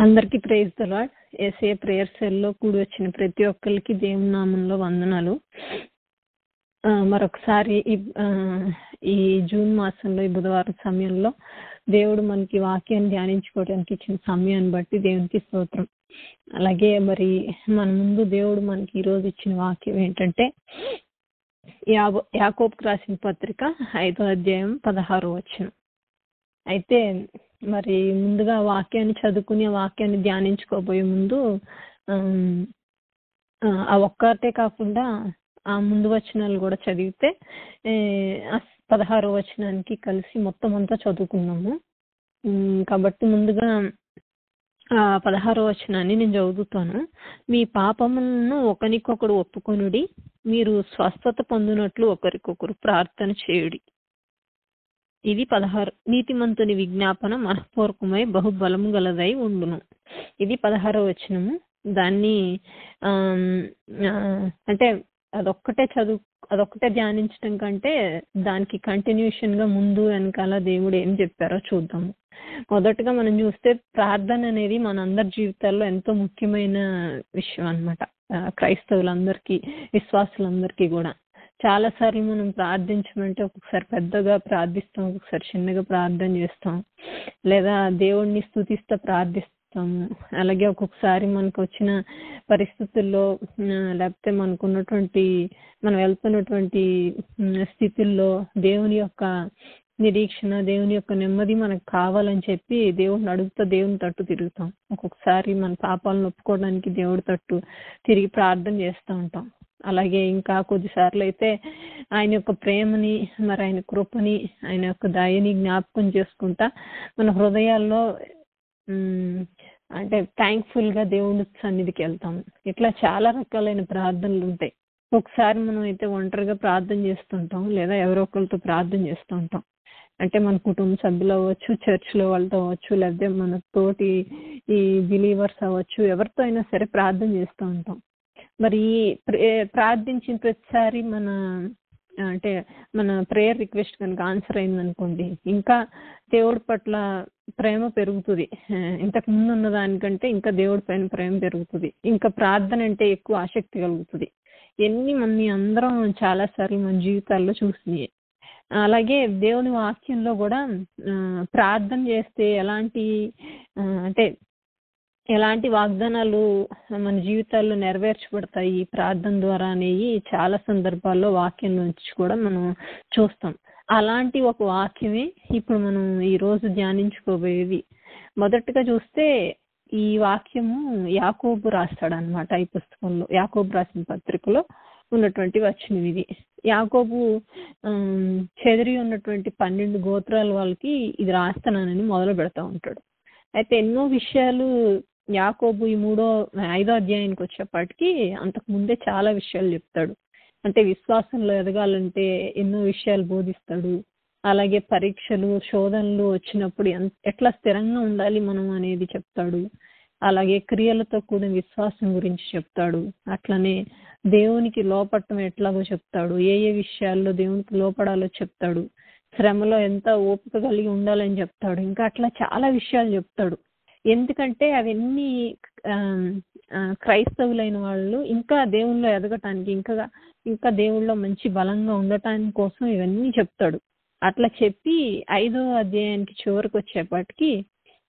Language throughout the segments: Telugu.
అందరికీ praise the Lord. Yesayya prayer సెల్లో కూడి వచ్చిన ప్రతి ఒక్కరికి దేవుని నామంలో వందనాలు. మరొకసారి ఈ జూన్ మాసంలో ఈ బుధవారం సమయంలో దేవుడు మనకి వాక్యాన్ని ధ్యానించుకోవడానికి ఇచ్చిన సమయాన్ని బట్టి దేవునికి స్తోత్రం. అలాగే మరి మన ముందు దేవుడు మనకి ఈరోజు ఇచ్చిన వాక్యం ఏంటంటే యాకోబుకు రాసిన పత్రిక 5వ అధ్యాయం 16వ వచనం. అయితే మరి ముందుగా వాక్యాన్ని చదువుకుని వాక్యాన్ని ధ్యానించుకోబోయే ముందు ఆ ఒక్కటే కాకుండా ఆ ముందు వచనాలు కూడా చదివితే 16వ వచనానికి కలిసి మొత్తం అంతా చదువుకున్నాము. కాబట్టి ముందుగా 16వ వచనాన్ని నేను చదువుతాను. మీ పాపములను ఒకరికొకడు ఒప్పుకొనుడి, మీరు స్వస్థత పొందినట్లు ఒకరికొకరు ప్రార్థన చేయుడి. ఇది 16. నీతిమంతుని విజ్ఞాపన మనఃపూర్వకమై బహుబలము గలదై ఉండును. ఇది 16వ వచనము. దాన్ని అంటే అదొక్కటే ధ్యానించడం కంటే దానికి కంటిన్యూషన్ గా ముందు వెనకాల దేవుడు ఏం చెప్పారో చూద్దాము. మొదటగా మనం చూస్తే ప్రార్థన అనేది మనందరి జీవితాల్లో ఎంతో ముఖ్యమైన విషయం అన్నమాట. క్రైస్తవులందరికీ, విశ్వాసులందరికీ కూడా చాలా సార్లు మనం ప్రార్థించమంటే ఒక్కొక్కసారి పెద్దగా ప్రార్థిస్తాం, ఒక్కొక్కసారి చిన్నగా ప్రార్థన చేస్తాం, లేదా దేవుణ్ణి స్తుతిస్తూ ప్రార్థిస్తాము. అలాగే ఒక్కొక్కసారి మనకు వచ్చిన పరిస్థితుల్లో లేకపోతే మనం వెళ్తున్నటువంటి స్థితుల్లో దేవుని యొక్క నిరీక్షణ, దేవుని యొక్క నెమ్మది మనకు కావాలని చెప్పి దేవుడిని అడుగుతూ దేవుని తట్టు తిరుగుతాం. ఒక్కొక్కసారి మన పాపాలను ఒప్పుకోవడానికి దేవుడి తట్టు తిరిగి ప్రార్థన చేస్తూ ఉంటాం. అలాగే ఇంకా కొద్దిసార్లు అయితే ఆయన యొక్క ప్రేమని, మరి ఆయన కృపని, ఆయన యొక్క దయని జ్ఞాపకం చేసుకుంటా మన హృదయాల్లో అంటే థ్యాంక్ఫుల్ గా దేవుని సన్నిధికి వెళ్తాము. ఇట్లా చాలా రకాలైన ప్రార్థనలు ఉంటాయి. ఒకసారి మనం అయితే ఒంటరిగా ప్రార్థన చేస్తుంటాం, లేదా ఎవరో ఒకరితో ప్రార్థన చేస్తూ ఉంటాం. అంటే మన కుటుంబ సభ్యులు అవ్వచ్చు, చర్చ్లో వాళ్ళతో అవ్వచ్చు, లేకపోతే మన తోటి ఈ బిలీవర్స్ అవ్వచ్చు, ఎవరితో అయినా సరే ప్రార్థన చేస్తూ ఉంటాం. మరి ప్రార్థించిన ప్రతిసారి మన ప్రేయర్ రిక్వెస్ట్ కనుక ఆన్సర్ అయిందనుకోండి, ఇంకా దేవుడి పట్ల ప్రేమ పెరుగుతుంది. ఇంతకు ముందు ఉన్న దానికంటే ఇంకా దేవుడి పైన ప్రేమ పెరుగుతుంది. ఇంకా ప్రార్థన అంటే ఎక్కువ ఆసక్తి కలుగుతుంది. ఇవన్నీ అందరం చాలా సార్లు మన జీవితాల్లో చూసినాయి. అలాగే దేవుని వాక్యంలో కూడా ప్రార్థన చేస్తే ఎలాంటి వాగ్దానాలు మన జీవితాల్లో నెరవేర్చబడతాయి ప్రార్థన ద్వారా అనేవి చాలా సందర్భాల్లో వాక్యం నుంచి కూడా మనం చూస్తాం. అలాంటి ఒక వాక్యమే ఇప్పుడు మనం ఈ రోజు ధ్యానించుకోబోయేది. మొదటగా చూస్తే ఈ వాక్యము యాకోబు రాస్తాడు అనమాట. ఈ పుస్తకంలో యాకోబు రాసిన పత్రికలో ఉన్నటువంటి వచనం ఇది. యాకోబు చెదిరి ఉన్నటువంటి 12 గోత్రాల వాళ్ళకి ఇది రాస్తానని మొదలు పెడతా ఉంటాడు. అయితే ఎన్నో విషయాలు యాకోబు ఈ 5వ అధ్యాయానికి వచ్చేప్పటికి అంతకు ముందే చాలా విషయాలు చెప్తాడు. అంటే విశ్వాసంలో ఎదగాలంటే ఎన్నో విషయాలు బోధిస్తాడు. అలాగే పరీక్షలు, శోధనలు వచ్చినప్పుడు ఎట్లా స్థిరంగా ఉండాలి మనం అనేది చెప్తాడు. అలాగే క్రియలతో కూడిన విశ్వాసం గురించి చెప్తాడు. అట్లనే దేవునికి లోపడటం ఎట్లాగో చెప్తాడు. ఏ విషయాల్లో దేవునికి లోపడాలో చెప్తాడు. శ్రమలో ఎంత ఓపిక కలిగి ఉండాలని చెప్తాడు. ఇంకా అట్లా చాలా విషయాలు చెప్తాడు. ఎందుకంటే అవన్నీ క్రైస్తవులైన వాళ్ళు ఇంకా దేవుళ్ళో ఎదగటానికి, ఇంకా దేవుళ్ళో మంచి బలంగా ఉండటానికి కోసం ఇవన్నీ చెప్తాడు. అట్లా చెప్పి 5వ అధ్యాయానికి చివరికి వచ్చేప్పటికి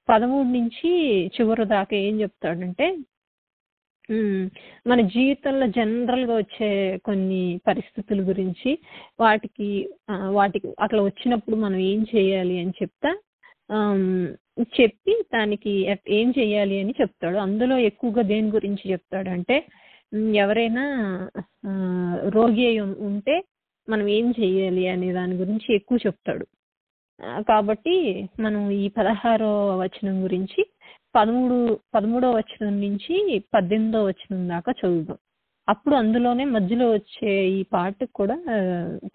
13 నుంచి చివరి దాకా ఏం చెప్తాడంటే మన జీవితంలో జనరల్ గా వచ్చే కొన్ని పరిస్థితుల గురించి, వాటికి అట్లా వచ్చినప్పుడు మనం ఏం చేయాలి అని చెప్పి దానికి ఏం చేయాలి అని చెప్తాడు. అందులో ఎక్కువగా దేని గురించి చెప్తాడంటే ఎవరైనా రోగి అయి ఉంటే మనం ఏం చేయాలి అనే దాని గురించి ఎక్కువ చెప్తాడు. కాబట్టి మనం ఈ 16వ వచనం గురించి 13వ వచనం నుంచి 18వ వచనం దాకా చదువుదాం. అప్పుడు అందులోనే మధ్యలో వచ్చే ఈ పార్ట్ కూడా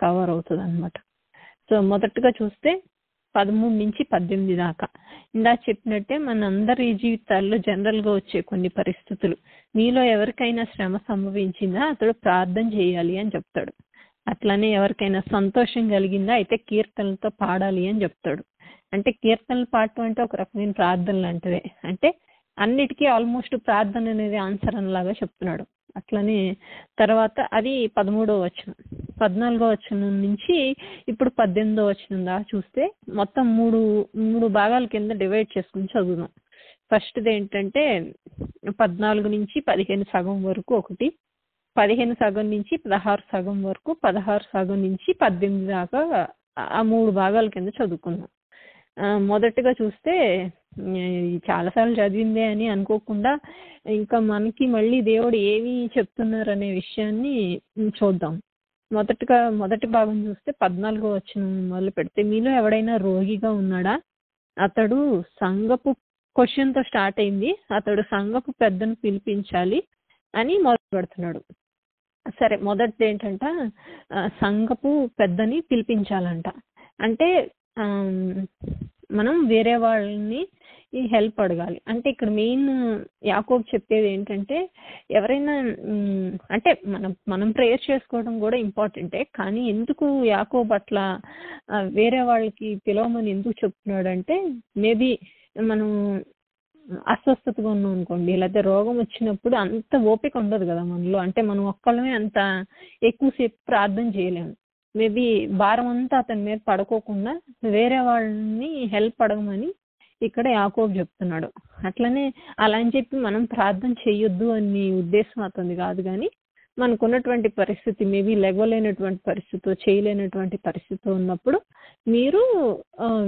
కవర్ అవుతుంది అనమాట. సో మొదటగా చూస్తే 13 నుంచి 18 దాకా ఇందా చెప్పినట్టే మన అందరి జీవితాల్లో జనరల్ గా వచ్చే కొన్ని పరిస్థితులు, మీలో ఎవరికైనా శ్రమ సంభవించిందా అతడు ప్రార్థన చేయాలి అని చెప్తాడు. అట్లానే ఎవరికైనా సంతోషం కలిగిందా అయితే కీర్తనలతో పాడాలి అని చెప్తాడు. అంటే కీర్తనలు పాడటం అంటే ఒక రకమైన ప్రార్థన లాంటిదే. అంటే అన్నిటికీ ఆల్మోస్ట్ ప్రార్థన అనేది ఆన్సర్ అనేలాగా చెప్తున్నాడు. అట్లని తర్వాత అది 13వ వచనం. 14వ వచనం నుంచి ఇప్పుడు 18వ వచనం దాకా చూస్తే మొత్తం మూడు భాగాల కింద డివైడ్ చేసుకుని చదువుదాం. ఫస్ట్ది ఏంటంటే 14 నుంచి 15 సగం వరకు ఒకటి, 15 సగం నుంచి 16 సగం వరకు, 16 సగం నుంచి 18 దాకా ఆ 3 భాగాల కింద చదువుకుందాం. మొదటిగా చూస్తే చాలాసార్లు చదివిందే అని అనుకోకుండా ఇంకా మనకి మళ్ళీ దేవుడు ఏమి చెప్తున్నారు అనే విషయాన్ని చూద్దాం. మొదటి భాగం చూస్తే 14వ వచనం మొదలు పెడితే, మీలో ఎవడైనా రోగిగా ఉన్నాడా? అతడు సంఘపు క్వశ్చన్తో స్టార్ట్ అయింది. అతడు సంఘపు పెద్దను పిలిపించాలి అని మొదలు పెడుతున్నాడు. సరే, మొదటిది ఏంటంట, సంఘపు పెద్దని పిలిపించాలంట. అంటే మనం వేరే వాళ్ళని ఈ హెల్ప్ అడగాలి. అంటే ఇక్కడ మెయిన్ యాకోబు చెప్పేది ఏంటంటే, ఎవరైనా అంటే మనం ప్రేయర్ చేసుకోవడం కూడా ఇంపార్టెంటే, కానీ ఎందుకు యాకోబు అట్లా వేరే వాళ్ళకి పిలవమని ఎందుకు చెప్తున్నాడంటే, మేబీ మనం అస్వస్థతగా ఉన్నాం అనుకోండి, లేకపోతే రోగం వచ్చినప్పుడు అంత ఓపిక ఉండదు కదా మనలో. అంటే మనం ఒక్కళ్ళమే అంత ఎక్కువసేపు ప్రార్థన చేయలేము. మేబీ భారం అంతా అతని మీద పడుకోకుండా వేరే వాళ్ళని హెల్ప్ అడగమని ఇక్కడ యాకోబు చెప్తున్నాడు. అట్లనే అలా అని చెప్పి మనం ప్రార్థన చేయొద్దు అని ఉద్దేశం అతనిది కాదు, కానీ మనకున్నటువంటి పరిస్థితి, మేబీ లెగవలేనటువంటి పరిస్థితి, చేయలేనటువంటి పరిస్థితి ఉన్నప్పుడు మీరు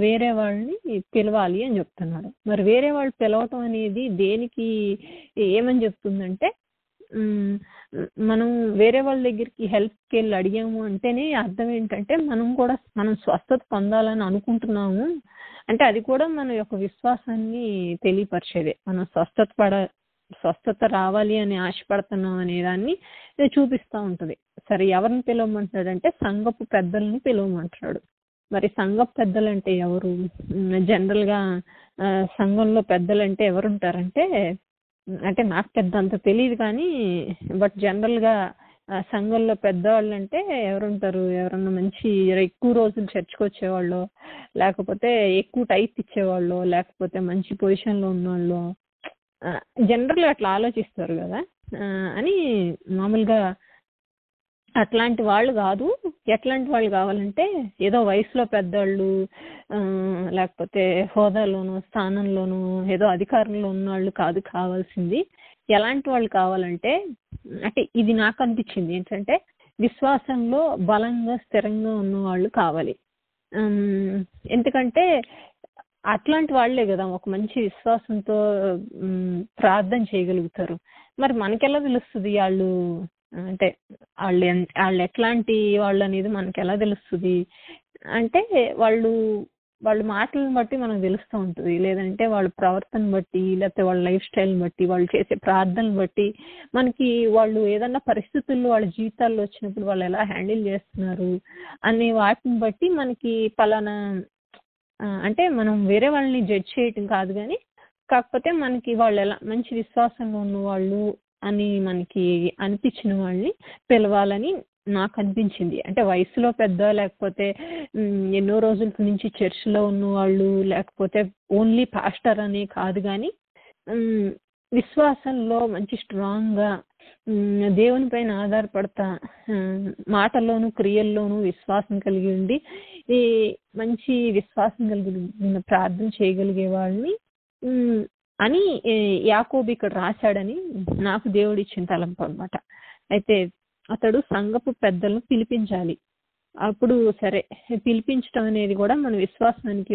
వేరే వాళ్ళని పిలవాలి అని చెప్తున్నాడు. మరి వేరే వాళ్ళు పిలవటం అనేది దేనికి ఏమని చెప్తుందంటే, మనం వేరే వాళ్ళ దగ్గరికి హెల్ప్కి వెళ్ళి అడిగాము అంటేనే అర్థం ఏంటంటే మనం స్వస్థత పొందాలని అనుకుంటున్నాము అంటే అది కూడా మన యొక్క విశ్వాసాన్ని తెలియపరిచేదే. మనం స్వస్థత రావాలి అని ఆశపడుతున్నాం అనే దాన్ని చూపిస్తూ ఉంటుంది. సరే, ఎవరిని పిలవమంటున్నాడు అంటే సంఘపు పెద్దల్ని పిలవమంటున్నాడు. మరి సంఘపు పెద్దలు అంటే ఎవరు? జనరల్గా సంఘంలో పెద్దలు అంటే ఎవరు ఉంటారంటే, అంటే నాకు పెద్ద అంత తెలియదు కానీ బట్ జనరల్గా సంఘంలో పెద్దవాళ్ళు అంటే ఎవరుంటారు? ఎవరన్నా మంచి ఎక్కువ రోజులు చర్చకు వచ్చేవాళ్ళు, లేకపోతే ఎక్కువ టైప్ ఇచ్చేవాళ్ళు, లేకపోతే మంచి పొజిషన్లో ఉన్నవాళ్ళు, జనరల్గా అట్లా ఆలోచిస్తారు కదా అని. మామూలుగా అట్లాంటి వాళ్ళు కాదు. ఎట్లాంటి వాళ్ళు కావాలంటే ఏదో వయసులో పెద్దవాళ్ళు, లేకపోతే హోదాలోనూ స్థానంలోనూ ఏదో అధికారంలో ఉన్న వాళ్ళు కాదు కావాల్సింది. ఎలాంటి వాళ్ళు కావాలంటే, అంటే ఇది నాకు అనిపించింది ఏంటంటే, విశ్వాసంలో బలంగా స్థిరంగా ఉన్న వాళ్ళు కావాలి. ఎందుకంటే అట్లాంటి వాళ్ళే కదా ఒక మంచి విశ్వాసంతో ప్రార్థన చేయగలుగుతారు. మరి మనకెలా తెలుస్తుంది వాళ్ళు అంటే వాళ్ళు ఎట్లాంటి వాళ్ళు అనేది మనకి ఎలా తెలుస్తుంది అంటే, వాళ్ళ మాటలను బట్టి మనకు తెలుస్తూ ఉంటుంది, లేదంటే వాళ్ళ ప్రవర్తన బట్టి, లేకపోతే వాళ్ళ లైఫ్ స్టైల్ని బట్టి, వాళ్ళు చేసే ప్రార్థనలు బట్టి మనకి వాళ్ళు ఏదన్నా పరిస్థితుల్లో వాళ్ళ జీవితాల్లో వచ్చినప్పుడు వాళ్ళు ఎలా హ్యాండిల్ చేస్తున్నారు అనే వాటిని బట్టి మనకి పలానా అంటే మనం వేరే వాళ్ళని జడ్జ్ చేయటం కాదు, కానీ కాకపోతే మనకి వాళ్ళు ఎలా మంచి విశ్వాసంలో ఉన్న వాళ్ళు అని మనకి అనిపించిన వాళ్ళని పిలవాలని నాకు అనిపించింది. అంటే వయసులో పెద్ద, లేకపోతే ఎన్నో రోజుల నుంచి చర్చిలో ఉన్న వాళ్ళు, లేకపోతే ఓన్లీ పాస్టర్ అని కాదు, కానీ విశ్వాసంలో మంచి స్ట్రాంగ్గా దేవుని పైన ఆధారపడతా మాటల్లోనూ క్రియల్లోనూ విశ్వాసం కలిగి ఉండి ఈ మంచి విశ్వాసం కలిగిన ప్రార్థన చేయగలిగే వాళ్ళని అని యాకోబు ఇక్కడ రాశాడని నాకు దేవుడు ఇచ్చిన తలంపు అనమాట. అయితే అతడు సంఘపు పెద్దలను పిలిపించాలి. అప్పుడు సరే, పిలిపించడం అనేది కూడా మన విశ్వాసానికి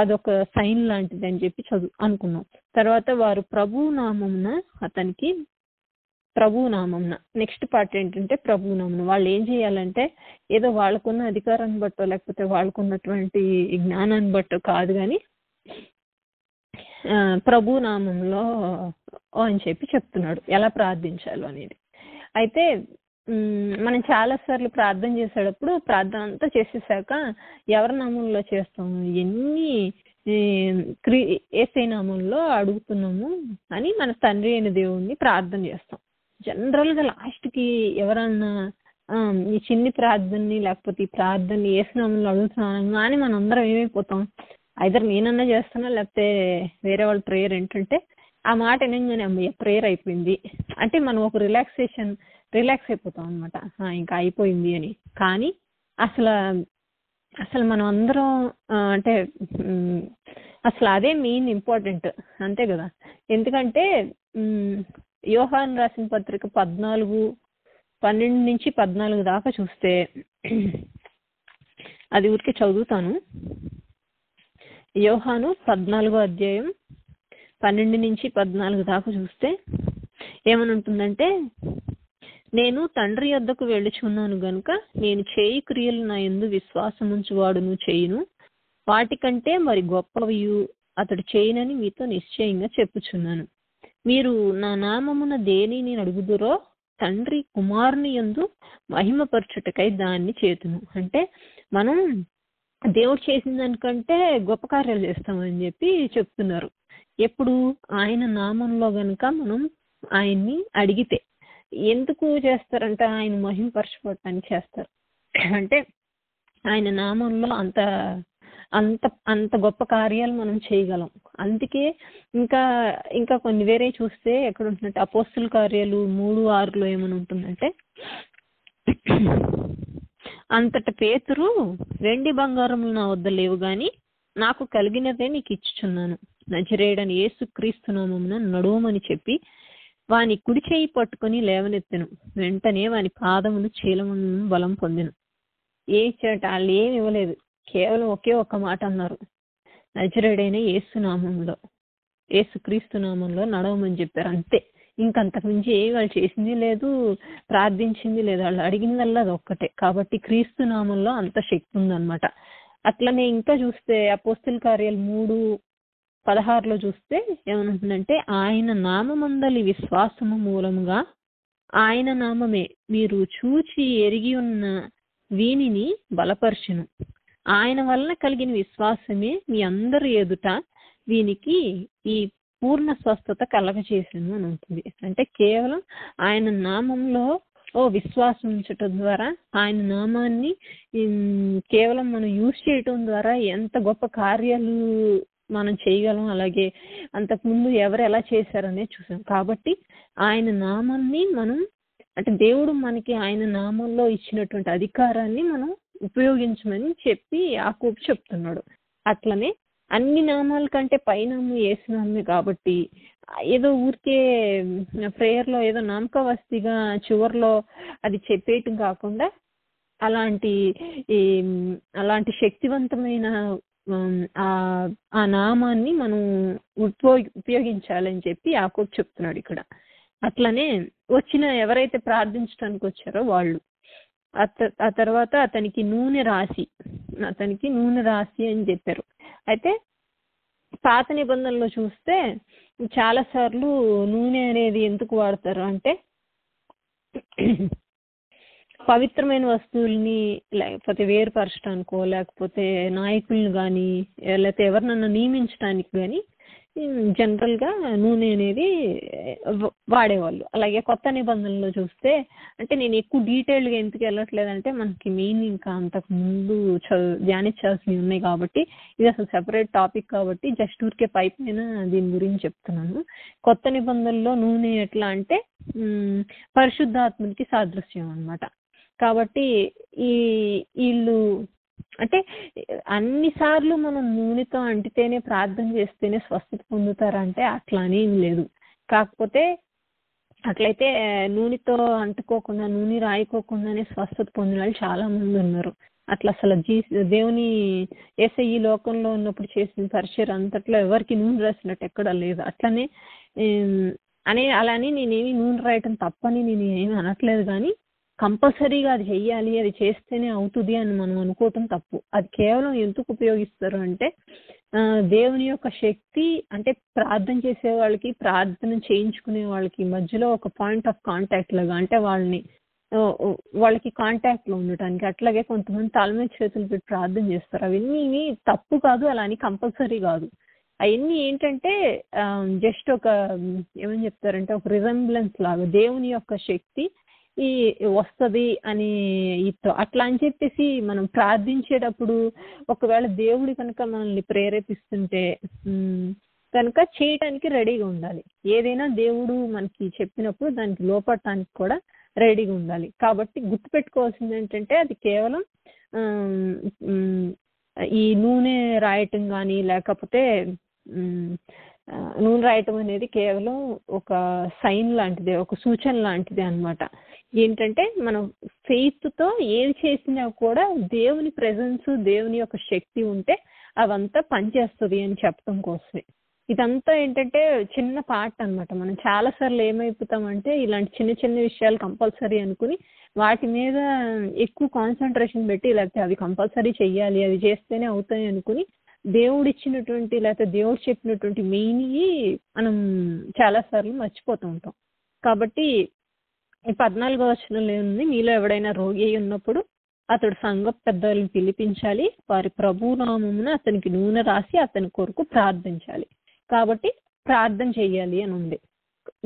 అదొక సైన్ లాంటిది అని చెప్పి అనుకున్నాం. తర్వాత వారు ప్రభునామమున అతనికి ప్రభునామమున నెక్స్ట్ పార్ట్ ఏంటంటే ప్రభునామమున వాళ్ళు ఏం చేయాలంటే ఏదో వాళ్ళకున్న అధికారాన్ని బట్టో లేకపోతే వాళ్ళకున్నటువంటి జ్ఞానాన్ని బట్టో కాదు, కానీ ప్రభునామంలో అని చెప్పి చెప్తున్నాడు ఎలా ప్రార్థించాలో అనేది. అయితే మనం చాలాసార్లు ప్రార్థన చేసేటప్పుడు ప్రార్థన అంతా చేసేసాక ఎవరి నామంలో చేస్తాము, ఎన్ని యేసయ్య నామంలో అడుగుతున్నాము అని మన తండ్రి అయిన దేవుణ్ణి ప్రార్థన చేస్తాం. జనరల్గా లాస్ట్కి ఎవరన్నా ఈ చిన్ని ప్రార్థనని లేకపోతే ఈ ప్రార్థనని యేసునామంలో అడుగుతున్నాను కానీ మనం అందరం ఏమైపోతాం, ఐదర్ నేనన్నా చేస్తున్నా లేకపోతే వేరే వాళ్ళ ప్రేయర్ ఏంటంటే ఆ మాట వినగానే అమ్మయ్య ప్రేయర్ అయిపోయింది అంటే మనం ఒక రిలాక్స్ అయిపోతాం అనమాట, ఇంకా అయిపోయింది అని. కానీ అసలు మనం అందరం అంటే అసలు అదే మెయిన్ ఇంపార్టెంట్, అంతే కదా. ఎందుకంటే యోహాను రాసిన పత్రిక 12-14 దాకా చూస్తే అది ఊరికే చదువుతాను. యోహాను 14 దాకా చూస్తే ఏమని ఉంటుందంటే, నేను తండ్రి యొద్దకు వెళ్ళుచున్నాను గనుక నేను చేయి క్రియలు నా యందు విశ్వాసముంచువాడును చేయును, వాటికంటే మరి గొప్పవియు అతడు చేయనని మీతో నిశ్చయంగా చెప్పుచున్నాను. మీరు నా నామమున దేనిని అడుగుదురో తండ్రి కుమారుని యందు మహిమపరచుటకై దాన్ని చేతును. అంటే మనం దేవుడు చేసిన దానికంటే గొప్ప కార్యాలు చేస్తామని చెప్పి చెప్తున్నారు. ఎప్పుడు ఆయన నామంలో గనుక మనం ఆయన్ని అడిగితే. ఎందుకు చేస్తారంటే ఆయన మహిమపరచుకోవటానికి చేస్తారు. అంటే ఆయన నామంలో అంత అంత అంత గొప్ప కార్యాలు మనం చేయగలం. అందుకే ఇంకా కొన్ని వేరే చూస్తే ఎక్కడ ఉంటుందంటే అపోస్తుల కార్యాలు 3:6 ఏమని ఉంటుందంటే, అంతట పేతురు వెండి బంగారములు నా వద్ద లేవు గాని నాకు కలిగినదే నీకు ఇచ్చుచున్నాను, నజరేయుడైన యేసు క్రీస్తు నామమున నడువమని చెప్పి వాని కుడి చేయి పట్టుకొని లేవనెత్తెను. వెంటనే వాని పాదములు చీలమును బలం పొందెను. ఏ చేట వాళ్ళు ఏమి ఇవ్వలేదు, కేవలం ఒకే ఒక్క మాట అన్నారు, నజరేయుడైన యేసు క్రీస్తు నామంలో నడవమని చెప్పారు. అంతే, ఇంకంతకు మించి ఏ వాళ్ళు చేసింది లేదు, ప్రార్థించింది లేదు. వాళ్ళు అడిగిందల్లా అది ఒక్కటే. కాబట్టి క్రీస్తు నామంలో అంత శక్తి ఉందన్నమాట. అట్లనే ఇంకా చూస్తే అపోస్తుల కార్యాలు 3:16 చూస్తే ఏమనుంటుందంటే, ఆయన నామమందలి విశ్వాసము మూలముగా ఆయన నామమే మీరు చూచి ఎరిగి ఉన్న వీనిని బలపరచును, ఆయన వలన కలిగిన విశ్వాసమే మీ అందరి ఎదుట వీనికి ఈ పూర్ణ స్వస్థత కలగచేసాను అని ఉంటుంది. అంటే కేవలం ఆయన నామంలో విశ్వాసం ఉంచటం ద్వారా, ఆయన నామాన్ని కేవలం మనం యూజ్ చేయటం ద్వారా ఎంత గొప్ప కార్యాలు మనం చేయగలం. అలాగే అంతకుముందు ఎవరు ఎలా చేశారనేది చూసాం. కాబట్టి ఆయన నామాన్ని మనం అంటే దేవుడు మనకి ఆయన నామంలో ఇచ్చినటువంటి అధికారాన్ని మనం ఉపయోగించమని చెప్పి యాకోబు చెప్తున్నాడు. అట్లనే అన్ని నామాల కంటే పైనామం యేసునామే. కాబట్టి ఏదో ఊరికే ప్రేయర్లో ఏదో నామకవస్తిగా చివరిలో అది చెప్పేయటం కాకుండా అలాంటి శక్తివంతమైన ఆ నామాన్ని మనం ఉపయోగించాలని చెప్పి యాకోబు చెప్తున్నాడు ఇక్కడ. అట్లనే వచ్చిన ఎవరైతే ప్రార్థించడానికి వచ్చారో వాళ్ళు ఆ తర్వాత అతనికి నూనె రాసి అని చెప్పారు. అయితే పాత నిబంధనలో చూస్తే చాలాసార్లు నూనె అనేది ఎందుకు వాడతారు అంటే, పవిత్రమైన వస్తువుల్ని లేకపోతే వేరుపరచడానికో, లేకపోతే నాయకులను కానీ, లేకపోతే ఎవరినన్నా నియమించడానికి కానీ జనరల్గా నూనె అనేది వాడేవాళ్ళు. అలాగే కొత్త నిబంధనలో చూస్తే, అంటే నేను ఎక్కువ డీటెయిల్గా ఎందుకు వెళ్ళట్లేదంటే మనకి మెయిన్ ఇంకా అంతకు ముందు ధ్యానించాల్సినవి ఉన్నాయి కాబట్టి ఇది అసలు సెపరేట్ టాపిక్ కాబట్టి జస్ట్ ఊరికే పైన దీని గురించి చెప్తున్నాను. కొత్త నిబంధనలో నూనె ఎట్లా అంటే పరిశుద్ధాత్మకి సాదృశ్యం అన్నమాట. కాబట్టి వీళ్ళు అంటే అన్నిసార్లు మనం నూనెతో అంటితేనే ప్రార్థన చేస్తేనే స్వస్థత పొందుతారంటే అట్లా అనేం లేదు. కాకపోతే అట్లయితే నూనెతో అంటుకోకుండా నూనె రాయికోకుండానే స్వస్థత పొందిన వాళ్ళు చాలా మంది ఉన్నారు. అట్లా అసలు దేవుని యేసయ్య ఈ లోకంలో ఉన్నప్పుడు చేసిన పరిచయం అంతట్లో ఎవరికి నూనె రాసినట్టు ఎక్కడా లేదు. అట్లనే అలానే నేనేమి నూనె రాయటం తప్పని నేను ఏమి అనట్లేదు, కానీ కంపల్సరీగా అది చెయ్యాలి, అది చేస్తేనే అవుతుంది అని మనం అనుకోవటం తప్పు. అది కేవలం ఎందుకు ఉపయోగిస్తారు అంటే దేవుని యొక్క శక్తి అంటే ప్రార్థన చేసే వాళ్ళకి, ప్రార్థన చేయించుకునే వాళ్ళకి మధ్యలో ఒక పాయింట్ ఆఫ్ కాంటాక్ట్ లాగా, అంటే వాళ్ళకి కాంటాక్ట్లో ఉండటానికి. అట్లాగే కొంతమంది తల మీద చేతులు పెట్టి ప్రార్థన చేస్తారు. అవన్నీ తప్పు కాదు, అలా అని కంపల్సరీ కాదు. అవన్నీ ఏంటంటే జస్ట్ ఒక ఏమని చెప్తారంటే ఒక రిజంబ్లెన్స్ లాగా దేవుని యొక్క శక్తి ఈ వస్తుంది అని అట్లా అని చెప్పేసి మనం ప్రార్థించేటప్పుడు ఒకవేళ దేవుడు కనుక మనల్ని ప్రేరేపిస్తుంటే కనుక చేయటానికి రెడీగా ఉండాలి. ఏదైనా దేవుడు మనకి చెప్పినప్పుడు దానికి లోపడటానికి కూడా రెడీగా ఉండాలి. కాబట్టి గుర్తుపెట్టుకోవాల్సింది ఏంటంటే అది కేవలం ఈ నూనె రాయటం కానీ లేకపోతే నూనె రాయటం అనేది కేవలం ఒక సైన్ లాంటిదే, ఒక సూచన లాంటిదే అన్నమాట. ఏంటంటే మనం ఫెయిత్తో ఏది చేసినా కూడా దేవుని ప్రెజెన్స్, దేవుని యొక్క శక్తి ఉంటే అవంతా పనిచేస్తుంది అని చెప్పడం కోసమే. ఇదంతా ఏంటంటే చిన్న పార్ట్ అన్నమాట. మనం చాలాసార్లు ఏమైపోతామంటే ఇలాంటి చిన్న చిన్న విషయాలు కంపల్సరీ అనుకుని వాటి మీద ఎక్కువ కాన్సన్ట్రేషన్ పెట్టి లేకపోతే అవి కంపల్సరీ చెయ్యాలి, అవి చేస్తేనే అవుతాయి అనుకుని దేవుడు ఇచ్చినటువంటి లేకపోతే దేవుడు చెప్పినటువంటి మెయిన్వి మనం చాలాసార్లు మర్చిపోతూ ఉంటాం. కాబట్టి ఈ 14వ వచనంలో ఏముంది, మీలో ఎవడైనా రోగి అయి ఉన్నప్పుడు అతడు సంఘ పెద్దలను పిలిపించాలి, వారి ప్రభునామమున అతనికి నూనె రాసి అతని కొరకు ప్రార్థించాలి. కాబట్టి ప్రార్థన చేయాలి అని ఉంది.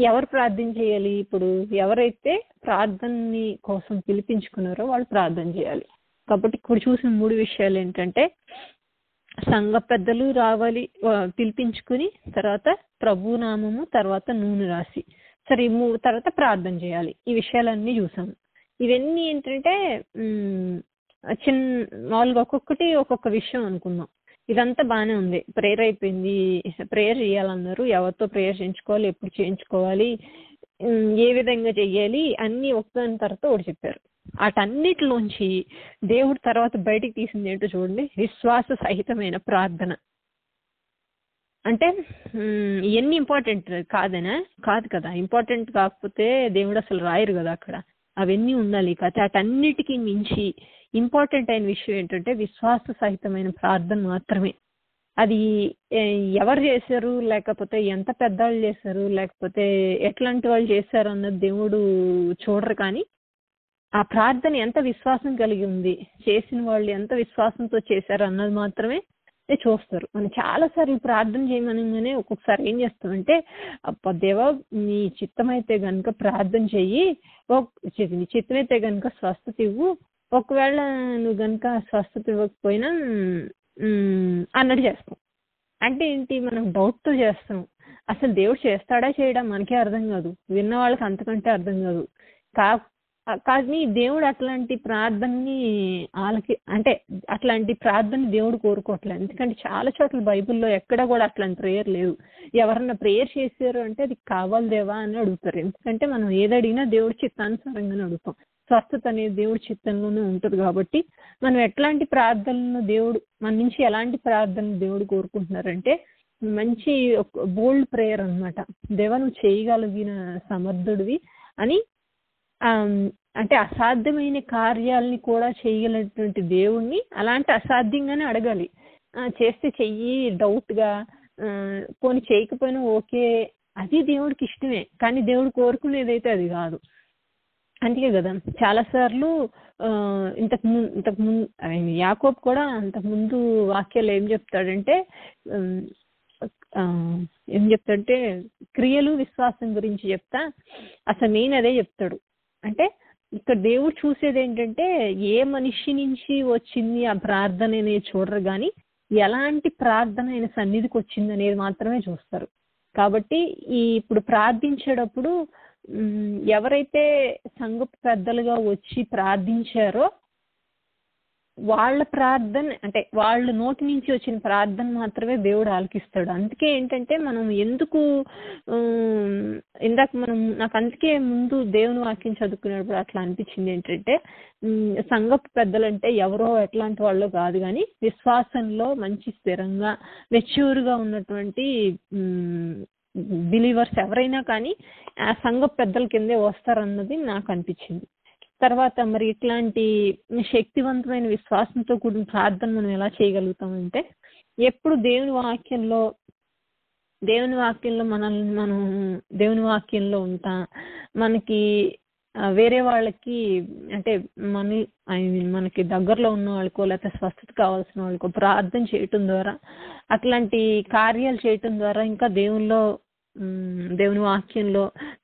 ఎవరు ప్రార్థన చేయాలి? ఇప్పుడు ఎవరైతే ప్రార్థనని కోసం పిలిపించుకున్నారో వాళ్ళు ప్రార్థన చేయాలి. కాబట్టి ఇప్పుడు చూసిన 3 విషయాలు ఏంటంటే సంఘ పెద్దలు రావాలి, పిలిపించుకుని, తర్వాత ప్రభునామము, తర్వాత నూనె రాసి, సరే తర్వాత ప్రార్థన చేయాలి. ఈ విషయాలన్నీ చూసాము. ఇవన్నీ ఏంటంటే మామూలుగా ఒక్కొక్కటి ఒక్కొక్క విషయం అనుకుందాం. ఇదంతా బాగానే ఉంది. ప్రేయర్ అయిపోయింది, ప్రేయర్ చేయాలన్నారు, ఎవరితో ప్రేయర్ చేయించుకోవాలి, ఎప్పుడు చేయించుకోవాలి, ఏ విధంగా చెయ్యాలి అన్నీ ఒకదాని తర్వాత ఒకటి చెప్పారు. వాటన్నిటిలోంచి దేవుడు తర్వాత బయటికి తీసింది ఏంటో చూడండి, విశ్వాస సహితమైన ప్రార్థన. అంటే ఇవన్నీ ఇంపార్టెంట్ కాదనా? కాదు కదా. ఇంపార్టెంట్ కాకపోతే దేవుడు అసలు రాయరు కదా అక్కడ. అవన్నీ ఉండాలి. కాకపోతే వాటన్నిటికీ మించి ఇంపార్టెంట్ అయిన విషయం ఏంటంటే విశ్వాస సహితమైన ప్రార్థన మాత్రమే. అది ఎవరు చేశారు, లేకపోతే ఎంత పెద్దవాళ్ళు చేశారు, లేకపోతే ఎట్లాంటి వాళ్ళు చేశారు అన్నది దేవుడు చూడరు. కానీ ఆ ప్రార్థన ఎంత విశ్వాసం కలిగి ఉంది, చేసిన వాళ్ళు ఎంత విశ్వాసంతో చేశారు అన్నది మాత్రమే చూస్తారు. మనం చాలాసార్లు ప్రార్థన చేయమనగానే ఒక్కొక్కసారి ఏం చేస్తామంటే, దేవా నీ చిత్తమైతే కనుక ప్రార్థన చెయ్యి, నీ చిత్తమైతే కనుక స్వస్థత ఇవ్వు, ఒకవేళ నువ్వు కనుక స్వస్థత ఇవ్వకపోయినా అన్నట్టు చేస్తాం. అంటే ఏంటి, మనం డౌట్తో చేస్తాం. అసలు దేవుడు చేస్తాడా చేయడా మనకే అర్థం కాదు, విన్న వాళ్ళకి అంతకంటే అర్థం కాదు. కానీ దేవుడు అట్లాంటి ప్రార్థనని అట్లాంటి ప్రార్థన దేవుడు కోరుకోవట్లేదు. ఎందుకంటే చాలా చోట్ల బైబిల్లో ఎక్కడ కూడా అట్లాంటి ప్రేయర్ లేదు. ఎవరన్నా ప్రేయర్ చేశారు అంటే అది కావాలి దేవా అని అడుగుతారు. ఎందుకంటే మనం ఏది అడిగినా దేవుడి చిత్తానుసారంగానే అడుగుతాం. స్వస్థత అనేది దేవుడి చిత్తంలోనే ఉంటుంది. కాబట్టి మనం ఎట్లాంటి ప్రార్థనలు దేవుడు మన నుంచి ఎలాంటి ప్రార్థనలు దేవుడు కోరుకుంటున్నారంటే మంచి బోల్డ్ ప్రేయర్ అన్నమాట. దేవా నువ్వు చేయగలిగిన సమర్థుడివి అని, అంటే అసాధ్యమైన కార్యాలని కూడా చేయగలిగినటువంటి దేవుణ్ణి అలాంటి అసాధ్యంగానే అడగాలి. చేస్తే చెయ్యి డౌట్గా, పోనీ చేయకపోయినా ఓకే, అది దేవుడికి ఇష్టమే. కానీ దేవుడు కోరుకునేదైతే అది కాదు. అందుకే కదా చాలాసార్లు ఇంతకుముందు యాకోబు కూడా అంతకుముందు వాక్యాలు ఏం చెప్తాడంటే క్రియలు విశ్వాసం గురించి చెప్తా అసలు మెయిన్ అదే చెప్తాడు. అంటే ఇక్కడ దేవుడు చూసేది ఏంటంటే ఏ మనిషి నుంచి వచ్చింది ఆ ప్రార్థన అనేది చూడరు, కానీ ఎలాంటి ప్రార్థన ఆయన సన్నిధికి వచ్చింది అనేది మాత్రమే చూస్తారు. కాబట్టి ఇప్పుడు ప్రార్థించేటప్పుడు ఎవరైతే సంఘపు పెద్దలుగా వచ్చి ప్రార్థించారో వాళ్ళ ప్రార్థన, అంటే వాళ్ళ నోటి నుంచి వచ్చిన ప్రార్థన మాత్రమే దేవుడు ఆలకిస్తాడు. అందుకే ఏంటంటే మనం ఎందుకు నాకు అందుకే ముందు దేవుని వాక్యం చదువుకునేటప్పుడు అట్లా అనిపించింది ఏంటంటే సంఘపు పెద్దలు అంటే ఎవరో ఎట్లాంటి వాళ్ళు కాదు, కానీ విశ్వాసంలో మంచి స్థిరంగా మెచ్యూర్గా ఉన్నటువంటి బిలీవర్స్ ఎవరైనా కానీ ఆ సంఘపు పెద్దల కిందే వస్తారన్నది నాకు అనిపించింది. తర్వాత మరి ఇట్లాంటి శక్తివంతమైన విశ్వాసంతో కూడిన ప్రార్థన మనం ఎలా చేయగలుగుతామంటే ఎప్పుడు దేవుని వాక్యంలో మనం దేవుని వాక్యంలో ఉంటా, మనకి వేరే వాళ్ళకి అంటే మనకి దగ్గరలో ఉన్న వాళ్ళకో లేకపోతే స్వస్థత కావాల్సిన వాళ్ళకో ప్రార్థన చేయటం ద్వారా, అట్లాంటి కార్యాలు చేయటం ద్వారా ఇంకా దేవునిలో దేవుని వాక్యంలో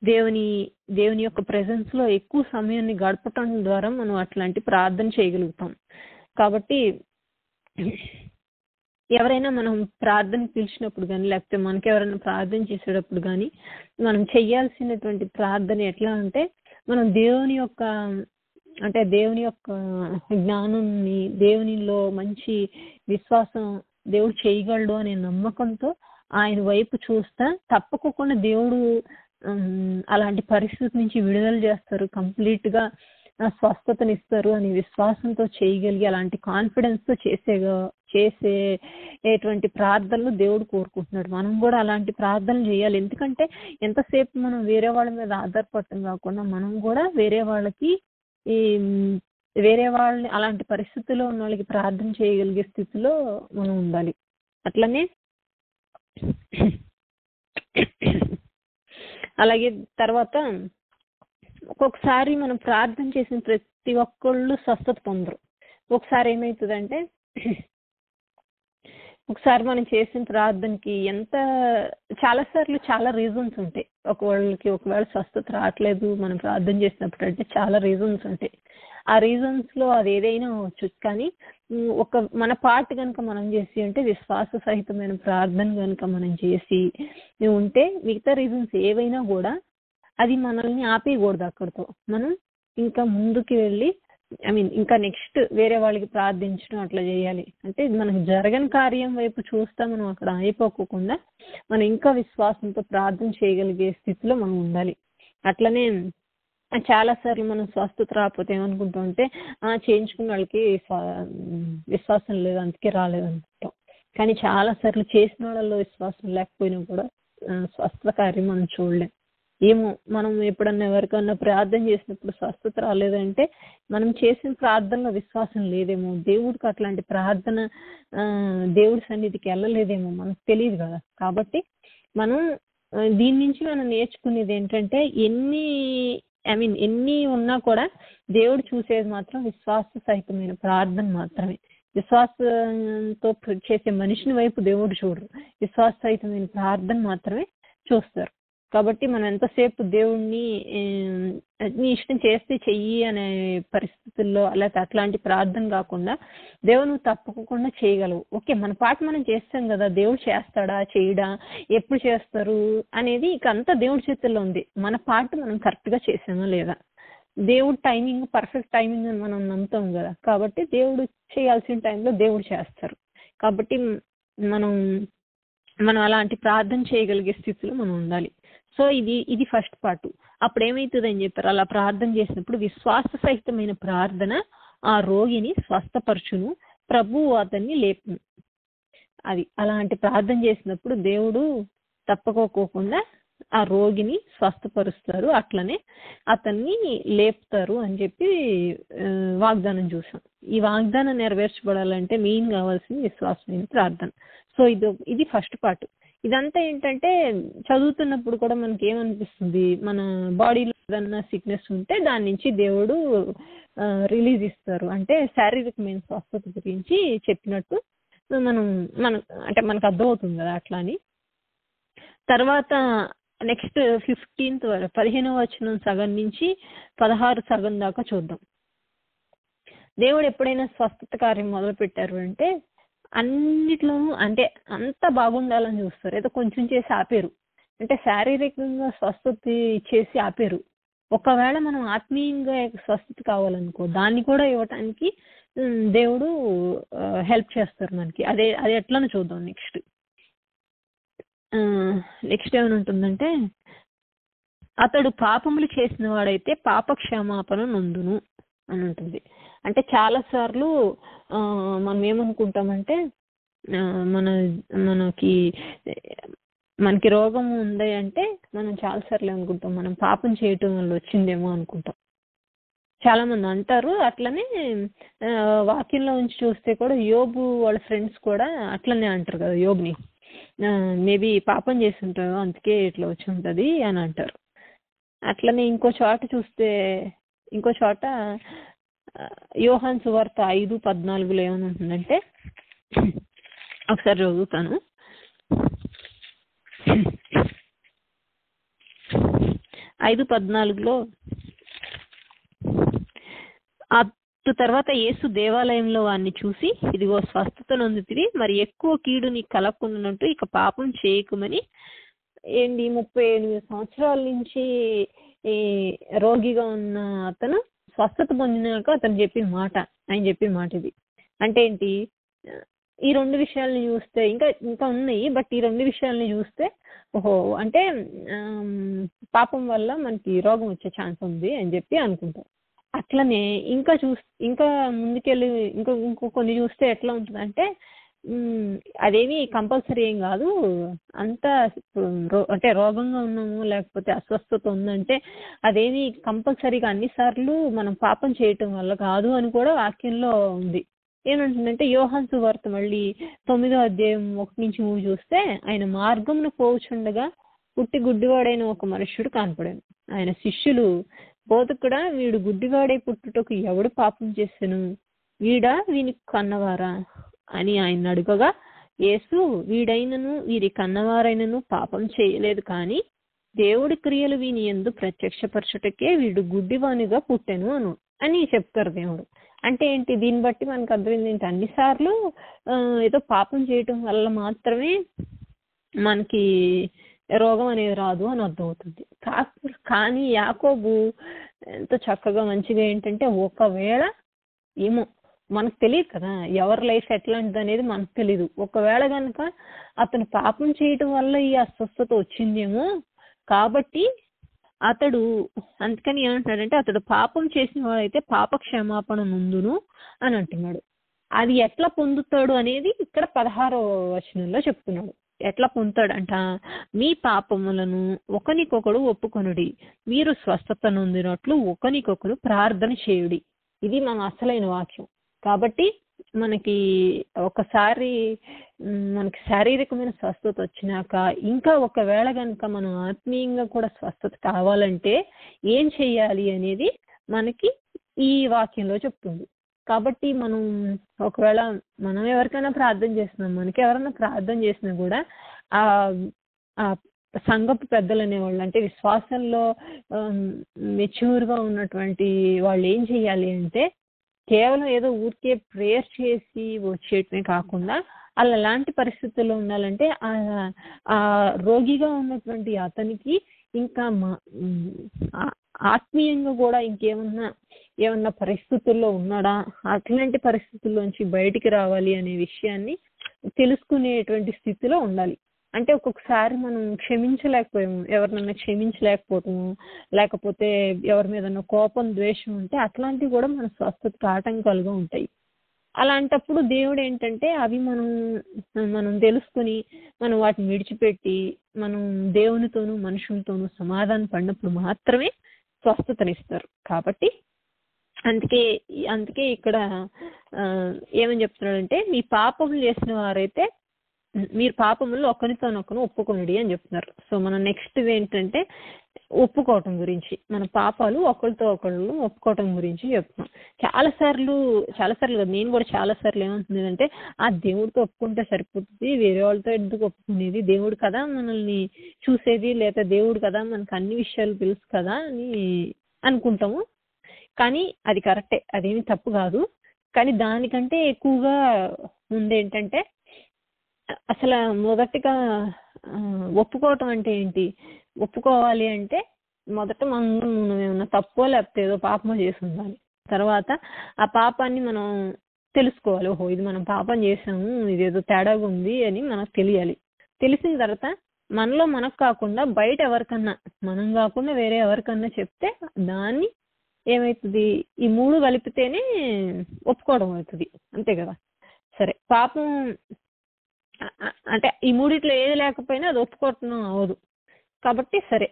దేవుని దేవుని యొక్క ప్రెజెన్స్లో ఎక్కువ సమయాన్ని గడపటం ద్వారా మనం అట్లాంటి ప్రార్థన చేయగలుగుతాం. కాబట్టి ఎవరైనా మనం ప్రార్థన పిలిచినప్పుడు కానీ, లేకపోతే మనకెవరైనా ప్రార్థన చేసేటప్పుడు కానీ మనం చెయ్యాల్సినటువంటి ప్రార్థన ఎట్లా అంటే, మనం దేవుని యొక్క జ్ఞానాన్ని, దేవునిలో మంచి విశ్వాసం, దేవుడు చేయగలడు అనే నమ్మకంతో ఆయన వైపు చూస్తా తప్పకుండా దేవుడు అలాంటి పరిస్థితి నుంచి విడుదల చేస్తారు, కంప్లీట్గా స్వస్థతనిస్తారు అని విశ్వాసంతో చేయగలిగి అలాంటి కాన్ఫిడెన్స్తో చేసేటువంటి ప్రార్థనలు దేవుడు కోరుకుంటున్నాడు. మనం కూడా అలాంటి ప్రార్థనలు చేయాలి. ఎందుకంటే ఎంతసేపు మనం వేరే వాళ్ళ మీద ఆధారపడటం కాకుండా మనం కూడా వేరే వాళ్ళని అలాంటి పరిస్థితుల్లో ఉన్న వాళ్ళకి ప్రార్థన చేయగలిగే స్థితిలో మనం ఉండాలి. అట్లనే అలాగే తర్వాత ఒక్కొక్కసారి మనం ప్రార్థన చేసిన ప్రతి ఒక్కళ్ళు స్వస్థత పొందరు. ఒకసారి ఏమవుతుందంటే, ఒకసారి మనం చేసిన ప్రార్థనకి చాలాసార్లు చాలా రీజన్స్ ఉంటాయి. ఒకవేళ స్వస్థత రావట్లేదు మనం ప్రార్థన చేసినప్పుడు అంటే చాలా రీజన్స్ ఉంటాయి. ఆ రీజన్స్లో అది ఏదైనా అవ్వచ్చు. కానీ మన పార్ట్ కనుక మనం చేసి అంటే విశ్వాస సహితమైన ప్రార్థన కనుక మనం చేసి ఉంటే మిగతా రీజన్స్ ఏవైనా కూడా అది మనల్ని ఆపేయకూడదు. అక్కడితో మనం ఇంకా ముందుకు వెళ్ళి ఇంకా నెక్స్ట్ వేరే వాళ్ళకి ప్రార్థించడం అట్లా చేయాలి. అంటే మనకు జరగని కార్యం వైపు చూస్తా మనం అక్కడ అయిపోకుండా మనం ఇంకా విశ్వాసంతో ప్రార్థన చేయగలిగే స్థితిలో మనం ఉండాలి. అట్లనే చాలాసార్లు మనం స్వస్థత రాకపోతే ఏమనుకుంటాం అంటే చేయించుకున్న వాళ్ళకి విశ్వాసం లేదు అందుకే రాలేదు అనుకుంటాం. కానీ చాలాసార్లు చేసిన వాళ్ళలో విశ్వాసం లేకపోయినా కూడా స్వస్థత కార్యం మనం చూడలేం. ఏమో మనం ఎప్పుడన్నా ఎవరికన్నా ప్రార్థన చేసినప్పుడు స్వస్థత రాలేదంటే మనం చేసిన ప్రార్థనలో విశ్వాసం లేదేమో, దేవుడికి అట్లాంటి ప్రార్థన దేవుడి సన్నిధికి వెళ్ళలేదేమో మనకు తెలియదు కదా. కాబట్టి మనం దీని నుంచి మనం నేర్చుకునేది ఏంటంటే ఎన్ని ఉన్నా కూడా దేవుడు చూసేది మాత్రం విశ్వాస సహితమైన ప్రార్థన మాత్రమే. విశ్వాసంతో చేసే మనిషిని వైపు దేవుడు చూడరు, విశ్వాస సహితమైన ప్రార్థన మాత్రమే చూస్తారు. కాబట్టి మనం ఎంతసేపు దేవుణ్ణి నీ ఇష్టం చేస్తే చెయ్యి అనే పరిస్థితుల్లో లేకపోతే అట్లాంటి ప్రార్థన కాకుండా దేవుడు నువ్వు తప్పకుండా చేయగలవు, ఓకే మన పాట మనం చేస్తాం కదా, దేవుడు చేస్తాడా చేయడా ఎప్పుడు చేస్తారు అనేది ఇక అంతా దేవుడి చేతుల్లో ఉంది. మన పాట మనం కరెక్ట్గా చేసామా లేదా, దేవుడు టైమింగ్ పర్ఫెక్ట్ టైమింగ్ అని మనం నమ్ముతాం కదా. కాబట్టి దేవుడు చేయాల్సిన టైంలో దేవుడు చేస్తారు. కాబట్టి మనం అలాంటి ప్రార్థన చేయగలిగే స్థితిలో మనం ఉండాలి. సో ఇది ఫస్ట్ పార్ట్. అప్పుడు ఏమవుతుందని చెప్పారు, అలా ప్రార్థన చేసినప్పుడు విశ్వాస సహితమైన ప్రార్థన ఆ రోగిని స్వస్థపరచును, ప్రభువు అతన్ని లేపును. అది అలాంటి ప్రార్థన చేసినప్పుడు దేవుడు తప్పకోకుండా ఆ రోగిని స్వస్థపరుస్తారు, అట్లనే అతన్ని లేపుతారు అని చెప్పి వాగ్దానం చూసాం. ఈ వాగ్దానం నెరవేర్చబడాలంటే మెయిన్ కావాల్సింది విశ్వాసమైన ప్రార్థన. సో ఇది ఫస్ట్ పార్ట్. ఇదంతా ఏంటంటే చదువుతున్నప్పుడు కూడా మనకి ఏమనిపిస్తుంది, మన బాడీలో ఏదన్నా సిక్నెస్ ఉంటే దాని నుంచి దేవుడు రిలీజ్ ఇస్తారు, అంటే శారీరకమైన స్వస్థత గురించి చెప్పినట్టు మనకు అర్థమవుతుంది కదా. అట్లా అని తర్వాత నెక్స్ట్ 15వ వచనం సగం నుంచి 16 సగం దాకా చూద్దాం. దేవుడు ఎప్పుడైనా స్వస్థత కార్యం మొదలు పెట్టారు అంటే అన్నిట్లోనూ అంటే అంత బాగుండాలని చూస్తారు, ఏదో కొంచెం చేసి ఆపేరు, అంటే శారీరకంగా స్వస్థత ఇచ్చేసి ఆపేరు. ఒకవేళ మనం ఆత్మీయంగా స్వస్థత కావాలనుకో దాన్ని కూడా ఇవ్వటానికి దేవుడు హెల్ప్ చేస్తారు మనకి. అది ఎట్లనో చూద్దాం. నెక్స్ట్ ఏమైనా ఉంటుందంటే, అతడు పాపములు చేసిన వాడైతే పాప క్షమాపణ నొందును అని ఉంటుంది. అంటే చాలాసార్లు మనం ఏమనుకుంటామంటే మనకి రోగం ఉంది అంటే మనం చాలాసార్లు అనుకుంటాం మనం పాపం చేయటం వల్ల వచ్చిందేమో అనుకుంటాం. చాలా మంది అంటారు. అట్లనే వాక్యంలో ఉంచి చూస్తే కూడా యోబు వాళ్ళ ఫ్రెండ్స్ కూడా అట్లనే అంటారు కదా, యోబుని మేబీ పాపం చేసి ఉంటారు అందుకే ఇట్లా వచ్చి ఉంటుంది అని అంటారు. అట్లనే ఇంకో చోట యోహాను సువార్త 5:14 ఏమని ఉంటుందంటే, ఒకసారి చదువుతాను. 5:14లో అటు తర్వాత యేసు దేవాలయంలో వారిని చూసి, ఇదిగో స్వస్థత నొందితివి, మరి ఎక్కువ కీడు నీకు కలగకుండానట్టు ఇక పాపం చేయకుమని 38 సంవత్సరాల నుంచి ఈ రోగిగా ఉన్న అతను స్వస్థత పొందినాక ఆయన చెప్పిన మాట ఇది. అంటే ఏంటి, ఈ 2 విషయాలని చూస్తే ఇంకా ఉన్నాయి, బట్ ఈ 2 విషయాలని చూస్తే ఓహో అంటే పాపం వల్ల మనకి రోగం వచ్చే ఛాన్స్ ఉంది అని చెప్పి అనుకుంటాం. అట్లనే ఇంకా ముందుకెళ్ళి ఇంకో కొన్ని చూస్తే ఎట్లా ఉంటుంది అంటే, అదేమి కంపల్సరీ ఏం కాదు, అంతా అంటే రోగంగా ఉన్నాము లేకపోతే అస్వస్థత ఉందంటే అదేమి కంపల్సరీగా అన్నిసార్లు మనం పాపం చేయటం వల్ల కాదు అని కూడా వాక్యంలో ఉంది. ఏమంటుందంటే యోహాను సువార్త మళ్ళీ 9వ అధ్యాయం 1-3 చూస్తే, ఆయన మార్గమును పోవుచుండగా పుట్టి గుడ్డివాడైన ఒక మనుష్యుడు కనపడాను. ఆయన శిష్యులు, బోధకుడా, వీడు గుడ్డివాడై పుట్టుటకు ఎవడు పాపం చేసెను, వీడా వీని కన్నవారా అని ఆయన అడుగగా, యేసు, వీడైనను వీరి కన్నవారైనను పాపం చేయలేదు, కానీ దేవుడి క్రియలు వీని యందు ప్రత్యక్షపరచుటకే వీడు గుడ్డివానిగా పుట్టెను అని చెప్తారు దేవుడు. అంటే ఏంటి, దీన్ని బట్టి మనకు అర్థమైంది ఏంటి, అన్నిసార్లు ఏదో పాపం చేయటం వల్ల మాత్రమే మనకి రోగం అనేది రాదు అని అర్థమవుతుంది. కానీ యాకోబు ఎంతో చక్కగా మంచిగా ఏంటంటే, ఒకవేళ ఏమో మనకు తెలియదు కదా, ఎవరి లైఫ్ ఎట్లాంటిది అనేది మనకు తెలియదు. ఒకవేళ కనుక అతను పాపం చేయటం వల్ల ఈ అస్వస్థత వచ్చిందేమో, కాబట్టి అతడు అందుకని ఏమంటున్నాడంటే, అతడు పాపం చేసిన వాడైతే పాప క్షమాపణ నుండును అని అంటున్నాడు. అది ఎట్లా పొందుతాడు అనేది ఇక్కడ 16వ వచనంలో చెప్తున్నాడు. ఎట్లా పొందుతాడంట, మీ పాపములను ఒకనికొకడు ఒప్పుకొనుడి, మీరు స్వస్థత నొందినట్లు ఒకనికొకరు ప్రార్థన చేయుడి. ఇది మన అసలైన వాక్యం. కాబట్టి మనకి ఒకసారి మనకి శారీరకమైన స్వస్థత వచ్చినాక ఇంకా ఒకవేళ కనుక మనం ఆత్మీయంగా కూడా స్వస్థత కావాలంటే ఏం చెయ్యాలి అనేది మనకి ఈ వాక్యంలో చెప్తుంది. కాబట్టి మనం ఒకవేళ మనం ఎవరికైనా ప్రార్థన చేస్తున్నాం, మనకి ఎవరైనా ప్రార్థన చేసినా కూడా ఆ సంఘపు పెద్దలు అనేవాళ్ళు, అంటే విశ్వాసంలో మెచ్యూర్గా ఉన్నటువంటి వాళ్ళు ఏం చెయ్యాలి అంటే, కేవలం ఏదో ఊరికే ప్రేయర్ చేసి వచ్చేయటమే కాకుండా అలాంటి పరిస్థితుల్లో ఉండాలంటే ఆ రోగిగా ఉన్నటువంటి అతనికి ఇంకా ఆత్మీయంగా కూడా ఏమన్నా పరిస్థితుల్లో ఉన్నాడా, అట్లాంటి పరిస్థితుల్లోంచి బయటికి రావాలి అనే విషయాన్ని తెలుసుకునేటువంటి స్థితిలో ఉండాలి. అంటే ఒక్కొక్కసారి మనం ఎవరినన్నా క్షమించలేకపోవటము, లేకపోతే ఎవరి మీద కోపం, ద్వేషం ఉంటే అట్లాంటివి కూడా మన స్వస్థతకు ఆటంకాలుగా ఉంటాయి. అలాంటప్పుడు దేవుడు ఏంటంటే అవి మనం తెలుసుకుని మనం వాటిని విడిచిపెట్టి మనం దేవునితోనూ మనుషులతోనూ సమాధానం పడినప్పుడు మాత్రమే స్వస్థతనిస్తారు. కాబట్టి అందుకే ఇక్కడ ఏమని చెప్తున్నాడంటే, మీ పాపములు చేసిన వారైతే మీరు పాపములు ఒకరితోనొకరు ఒప్పుకొనుడి అని చెప్తున్నారు. సో మనం నెక్స్ట్ ఏంటంటే ఒప్పుకోవటం గురించి, మన పాపాలు ఒకరితో ఒకళ్ళు ఒప్పుకోవటం గురించి చెప్తున్నాం. చాలాసార్లు నేను కూడా చాలాసార్లు ఏమంటున్నదంటే, ఆ దేవుడితో ఒప్పుకుంటే సరిపోతుంది, వేరే వాళ్ళతో ఎందుకు ఒప్పుకునేది, దేవుడు కదా మనల్ని చూసేది, లేదా దేవుడు కదా మనకు అన్ని విషయాలు తెలుసు కదా అని అనుకుంటాము. కానీ అది కరెక్టే, అదేమి తప్పు కాదు. కానీ దానికంటే ఎక్కువగా ముందేంటంటే, అసలు మొదటిగా ఒప్పుకోవటం అంటే ఏంటి, ఒప్పుకోవాలి అంటే మొదట మనం ఏమన్నా తప్పో లేకపోతే ఏదో పాపమో చేసి ఉండాలి. తర్వాత ఆ పాపాన్ని మనం తెలుసుకోవాలి, ఓహో ఇది మనం పాపం చేసాము, ఇదేదో తేడాగా ఉంది అని మనకు తెలియాలి. తెలిసిన తర్వాత మనలో మనకు కాకుండా బయట ఎవరికన్నా, మనం కాకుండా వేరే ఎవరికన్నా చెప్తే దాన్ని ఏమవుతుంది, ఈ 3 కలిపితేనే ఒప్పుకోవడం అవుతుంది, అంతే కదా. సరే, పాపం అంటే ఈ 3 ఏది లేకపోయినా అది ఒప్పుకోవటం అవదు. కాబట్టి సరే,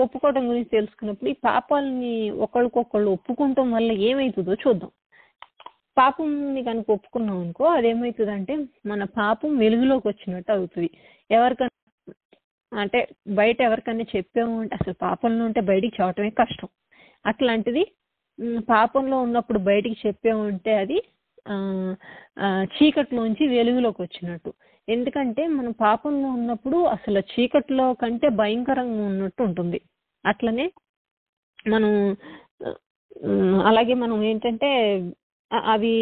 ఒప్పుకోవటం గురించి తెలుసుకున్నప్పుడు ఈ పాపాలని ఒకళ్ళకొకళ్ళు ఒప్పుకోవటం వల్ల ఏమవుతుందో చూద్దాం. పాపంని కనుక ఒప్పుకున్నాం అనుకో, అదేమవుతుందంటే మన పాపం వెలుగులోకి వచ్చినట్టు అవుతుంది. ఎవరికన్నా అంటే బయట ఎవరికన్నా చెప్పాము అంటే, అసలు పాపంలో ఉంటే బయటికి చెప్పటమే కష్టం. అట్లాంటిది పాపంలో ఉన్నప్పుడు బయటికి చెప్పాము అంటే అది చీకట్లోంచి వెలుగులోకి వచ్చినట్టు. ఎందుకంటే మనం పాపంలో ఉన్నప్పుడు అసలు చీకట్లో కంటే భయంకరంగా ఉన్నట్టు ఉంటుంది. అట్లనే మనం అలాగే మనం ఏంటంటే అవి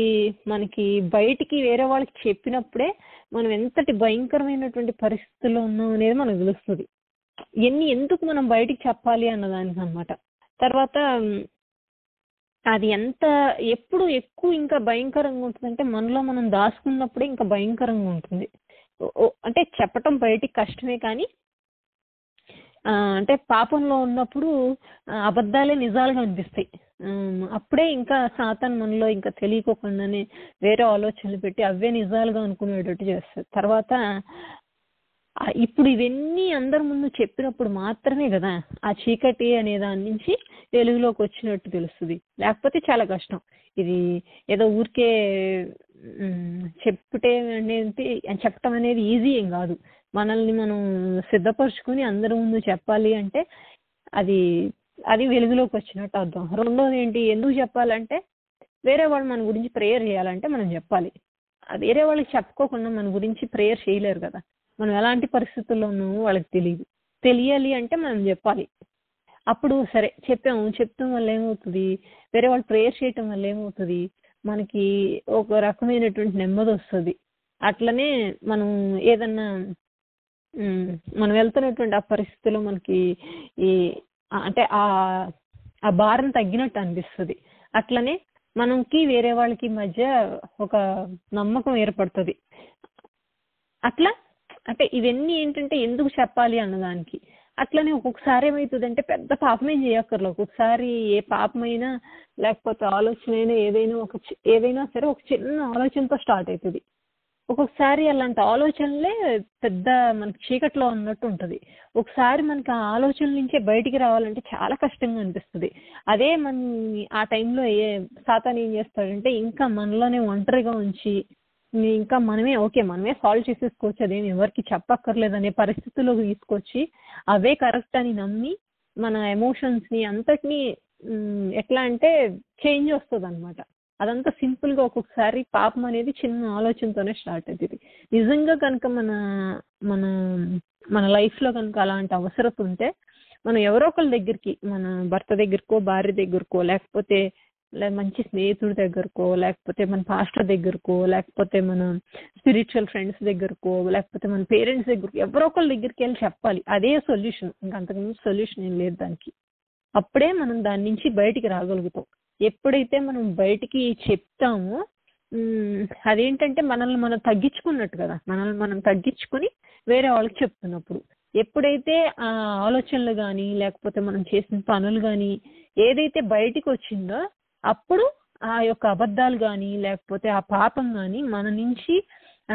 మనకి బయటికి వేరే వాళ్ళకి చెప్పినప్పుడే మనం ఎంతటి భయంకరమైనటువంటి పరిస్థితుల్లో ఉన్నాం అనేది మనకు తెలుస్తుంది. ఎందుకు మనం బయటికి చెప్పాలి అన్నదానికి అనమాట. తర్వాత అది ఎప్పుడు ఎక్కువ ఇంకా భయంకరంగా ఉంటుందంటే మనలో మనం దాచుకున్నప్పుడే ఇంకా భయంకరంగా ఉంటుంది. అంటే చెప్పటం బయటికి కష్టమే, కానీ అంటే పాపంలో ఉన్నప్పుడు అబద్ధాలే నిజాలుగా అనిపిస్తాయి. అప్పుడే ఇంకా సాతాను మనలో ఇంకా తెలియకోకుండానే వేరే ఆలోచనలు పెట్టి అవే నిజాలుగా అనుకునేటట్టు చేస్తారు. తర్వాత ఇప్పుడు ఇవన్నీ అందరి ముందు చెప్పినప్పుడు మాత్రమే కదా ఆ చీకటి అనే దాని నుంచి వెలుగులోకి వచ్చినట్టు తెలుస్తుంది. లేకపోతే చాలా కష్టం. ఇది ఏదో ఊరికే చెప్పటం అనేది ఈజీ ఏం కాదు. మనల్ని మనం సిద్ధపరుచుకుని అందరి ముందు చెప్పాలి అంటే అది వెలుగులోకి వచ్చినట్టు అర్థం. రెండోది ఏంటి, ఎందుకు చెప్పాలంటే వేరే వాళ్ళు మన గురించి ప్రేయర్ చేయాలంటే మనం చెప్పాలి. వేరే వాళ్ళకి చెప్పుకోకుండా మన గురించి ప్రేయర్ చేయలేరు కదా. మనం ఎలాంటి పరిస్థితుల్లో ఉన్నామో వాళ్ళకి తెలియాలి అంటే మనం చెప్పాలి. అప్పుడు సరే చెప్తాం వల్ల ఏమవుతుంది, వేరే వాళ్ళు ప్రేయర్ చేయటం వల్ల ఏమవుతుంది, మనకి ఒక రకమైనటువంటి నెమ్మది వస్తుంది. అట్లనే మనం ఏదన్నా మనం వెళ్తున్నటువంటి ఆ పరిస్థితిలో మనకి అంటే ఆ భారం తగ్గినట్టు అనిపిస్తుంది. అట్లనే మనకి వేరే వాళ్ళకి మధ్య ఒక నమ్మకం ఏర్పడుతుంది. అట్లా అంటే ఇవన్నీ ఏంటంటే ఎందుకు చెప్పాలి అన్నదానికి. అట్లనే ఒక్కొక్కసారి ఏమవుతుందంటే పెద్ద పాపమేం చేయక్కర్లేదు. ఒక్కొక్కసారి ఏ పాపమైనా లేకపోతే ఆలోచన అయినా ఏదైనా సరే ఒక చిన్న ఆలోచనతో స్టార్ట్ అవుతుంది. ఒక్కొక్కసారి అలాంటి ఆలోచనలే పెద్ద మనకి చీకట్లో ఉన్నట్టు ఉంటుంది. ఒకసారి మనకి ఆ ఆలోచనల నుంచే బయటికి రావాలంటే చాలా కష్టంగా అనిపిస్తుంది. అదే ఆ టైంలో సాతాను ఏం చేస్తాడంటే ఇంకా మనలోనే ఒంటరిగా ఉంచి ఇంకా మనమే సాల్వ్ చేసేసుకోవచ్చు, అదేమి ఎవరికి చెప్పక్కర్లేదు అనే పరిస్థితుల్లోకి తీసుకొచ్చి అవే కరెక్ట్ అని నమ్మి మన ఎమోషన్స్ని అంతటినీ ఎట్లా అంటే చేంజ్ వస్తుంది అనమాట. అదంతా సింపుల్గా ఒక్కొక్కసారి పాపం అనేది చిన్న ఆలోచనతోనే స్టార్ట్ అవుతుంది. నిజంగా కనుక మన మన లైఫ్లో కనుక అలాంటి అవసరం ఉంటే మనం ఎవరో ఒకళ్ళ దగ్గరికి, మన భర్త దగ్గరకో భార్య దగ్గరకో లేకపోతే మంచి స్నేహితుడి దగ్గరకో లేకపోతే మన పాస్టర్ దగ్గరకో లేకపోతే మన స్పిరిచువల్ ఫ్రెండ్స్ దగ్గరకో లేకపోతే మన పేరెంట్స్ దగ్గరకో ఎవరో ఒకళ్ళ దగ్గరికి వెళ్ళి చెప్పాలి. అదే సొల్యూషన్, ఇంకా అంతకుమించి సొల్యూషన్ ఏం లేదు దానికి. అప్పుడే మనం దాని నుంచి బయటికి రాగలుగుతాం. ఎప్పుడైతే మనం బయటికి చెప్తామో అదేంటంటే మనల్ని మనం తగ్గించుకున్నట్టు కదా. మనల్ని మనం తగ్గించుకుని వేరే వాళ్ళకి చెప్తున్నప్పుడు ఎప్పుడైతే ఆ ఆలోచనలు కానీ లేకపోతే మనం చేసిన పనులు కానీ ఏదైతే బయటికి వచ్చిందో అప్పుడు ఆ యొక్క అబద్ధాలు కానీ లేకపోతే ఆ పాపం కానీ మన నుంచి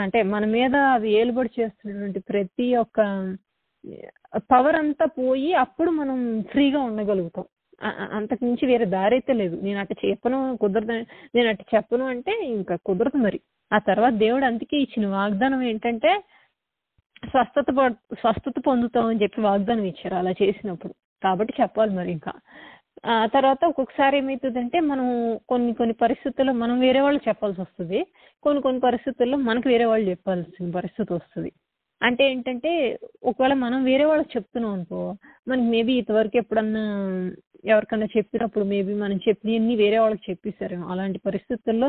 అంటే మన మీద అవి ఏలుబడి చేస్తున్నటువంటి ప్రతి ఒక్క పవర్ అంతా పోయి అప్పుడు మనం ఫ్రీగా ఉండగలుగుతాం. అంతకు మించి వేరే దారి అయితే లేదు. నేను అట్లా చెప్పను అంటే ఇంకా కుదరదు. మరి ఆ తర్వాత దేవుడు అందుకే ఇచ్చిన వాగ్దానం ఏంటంటే స్వస్థత పొందుతాం అని చెప్పి వాగ్దానం ఇచ్చారు అలా చేసినప్పుడు. కాబట్టి చెప్పాలి మరి. ఇంకా ఆ తర్వాత ఒక్కొక్కసారి ఏమవుతుందంటే మనం కొన్ని పరిస్థితుల్లో మనం వేరే వాళ్ళు చెప్పాల్సి వస్తుంది, కొన్ని పరిస్థితుల్లో మనకు వేరే వాళ్ళు చెప్పాల్సిన పరిస్థితి వస్తుంది. అంటే ఏంటంటే ఒకవేళ మనం వేరే వాళ్ళకి చెప్తున్నాం అనుకో, మనకి మేబీ ఇంతవరకు ఎప్పుడన్నా ఎవరికన్నా చెప్పినప్పుడు మేబీ మనం చెప్పినవన్నీ వేరే వాళ్ళకి చెప్పేశారు. అలాంటి పరిస్థితుల్లో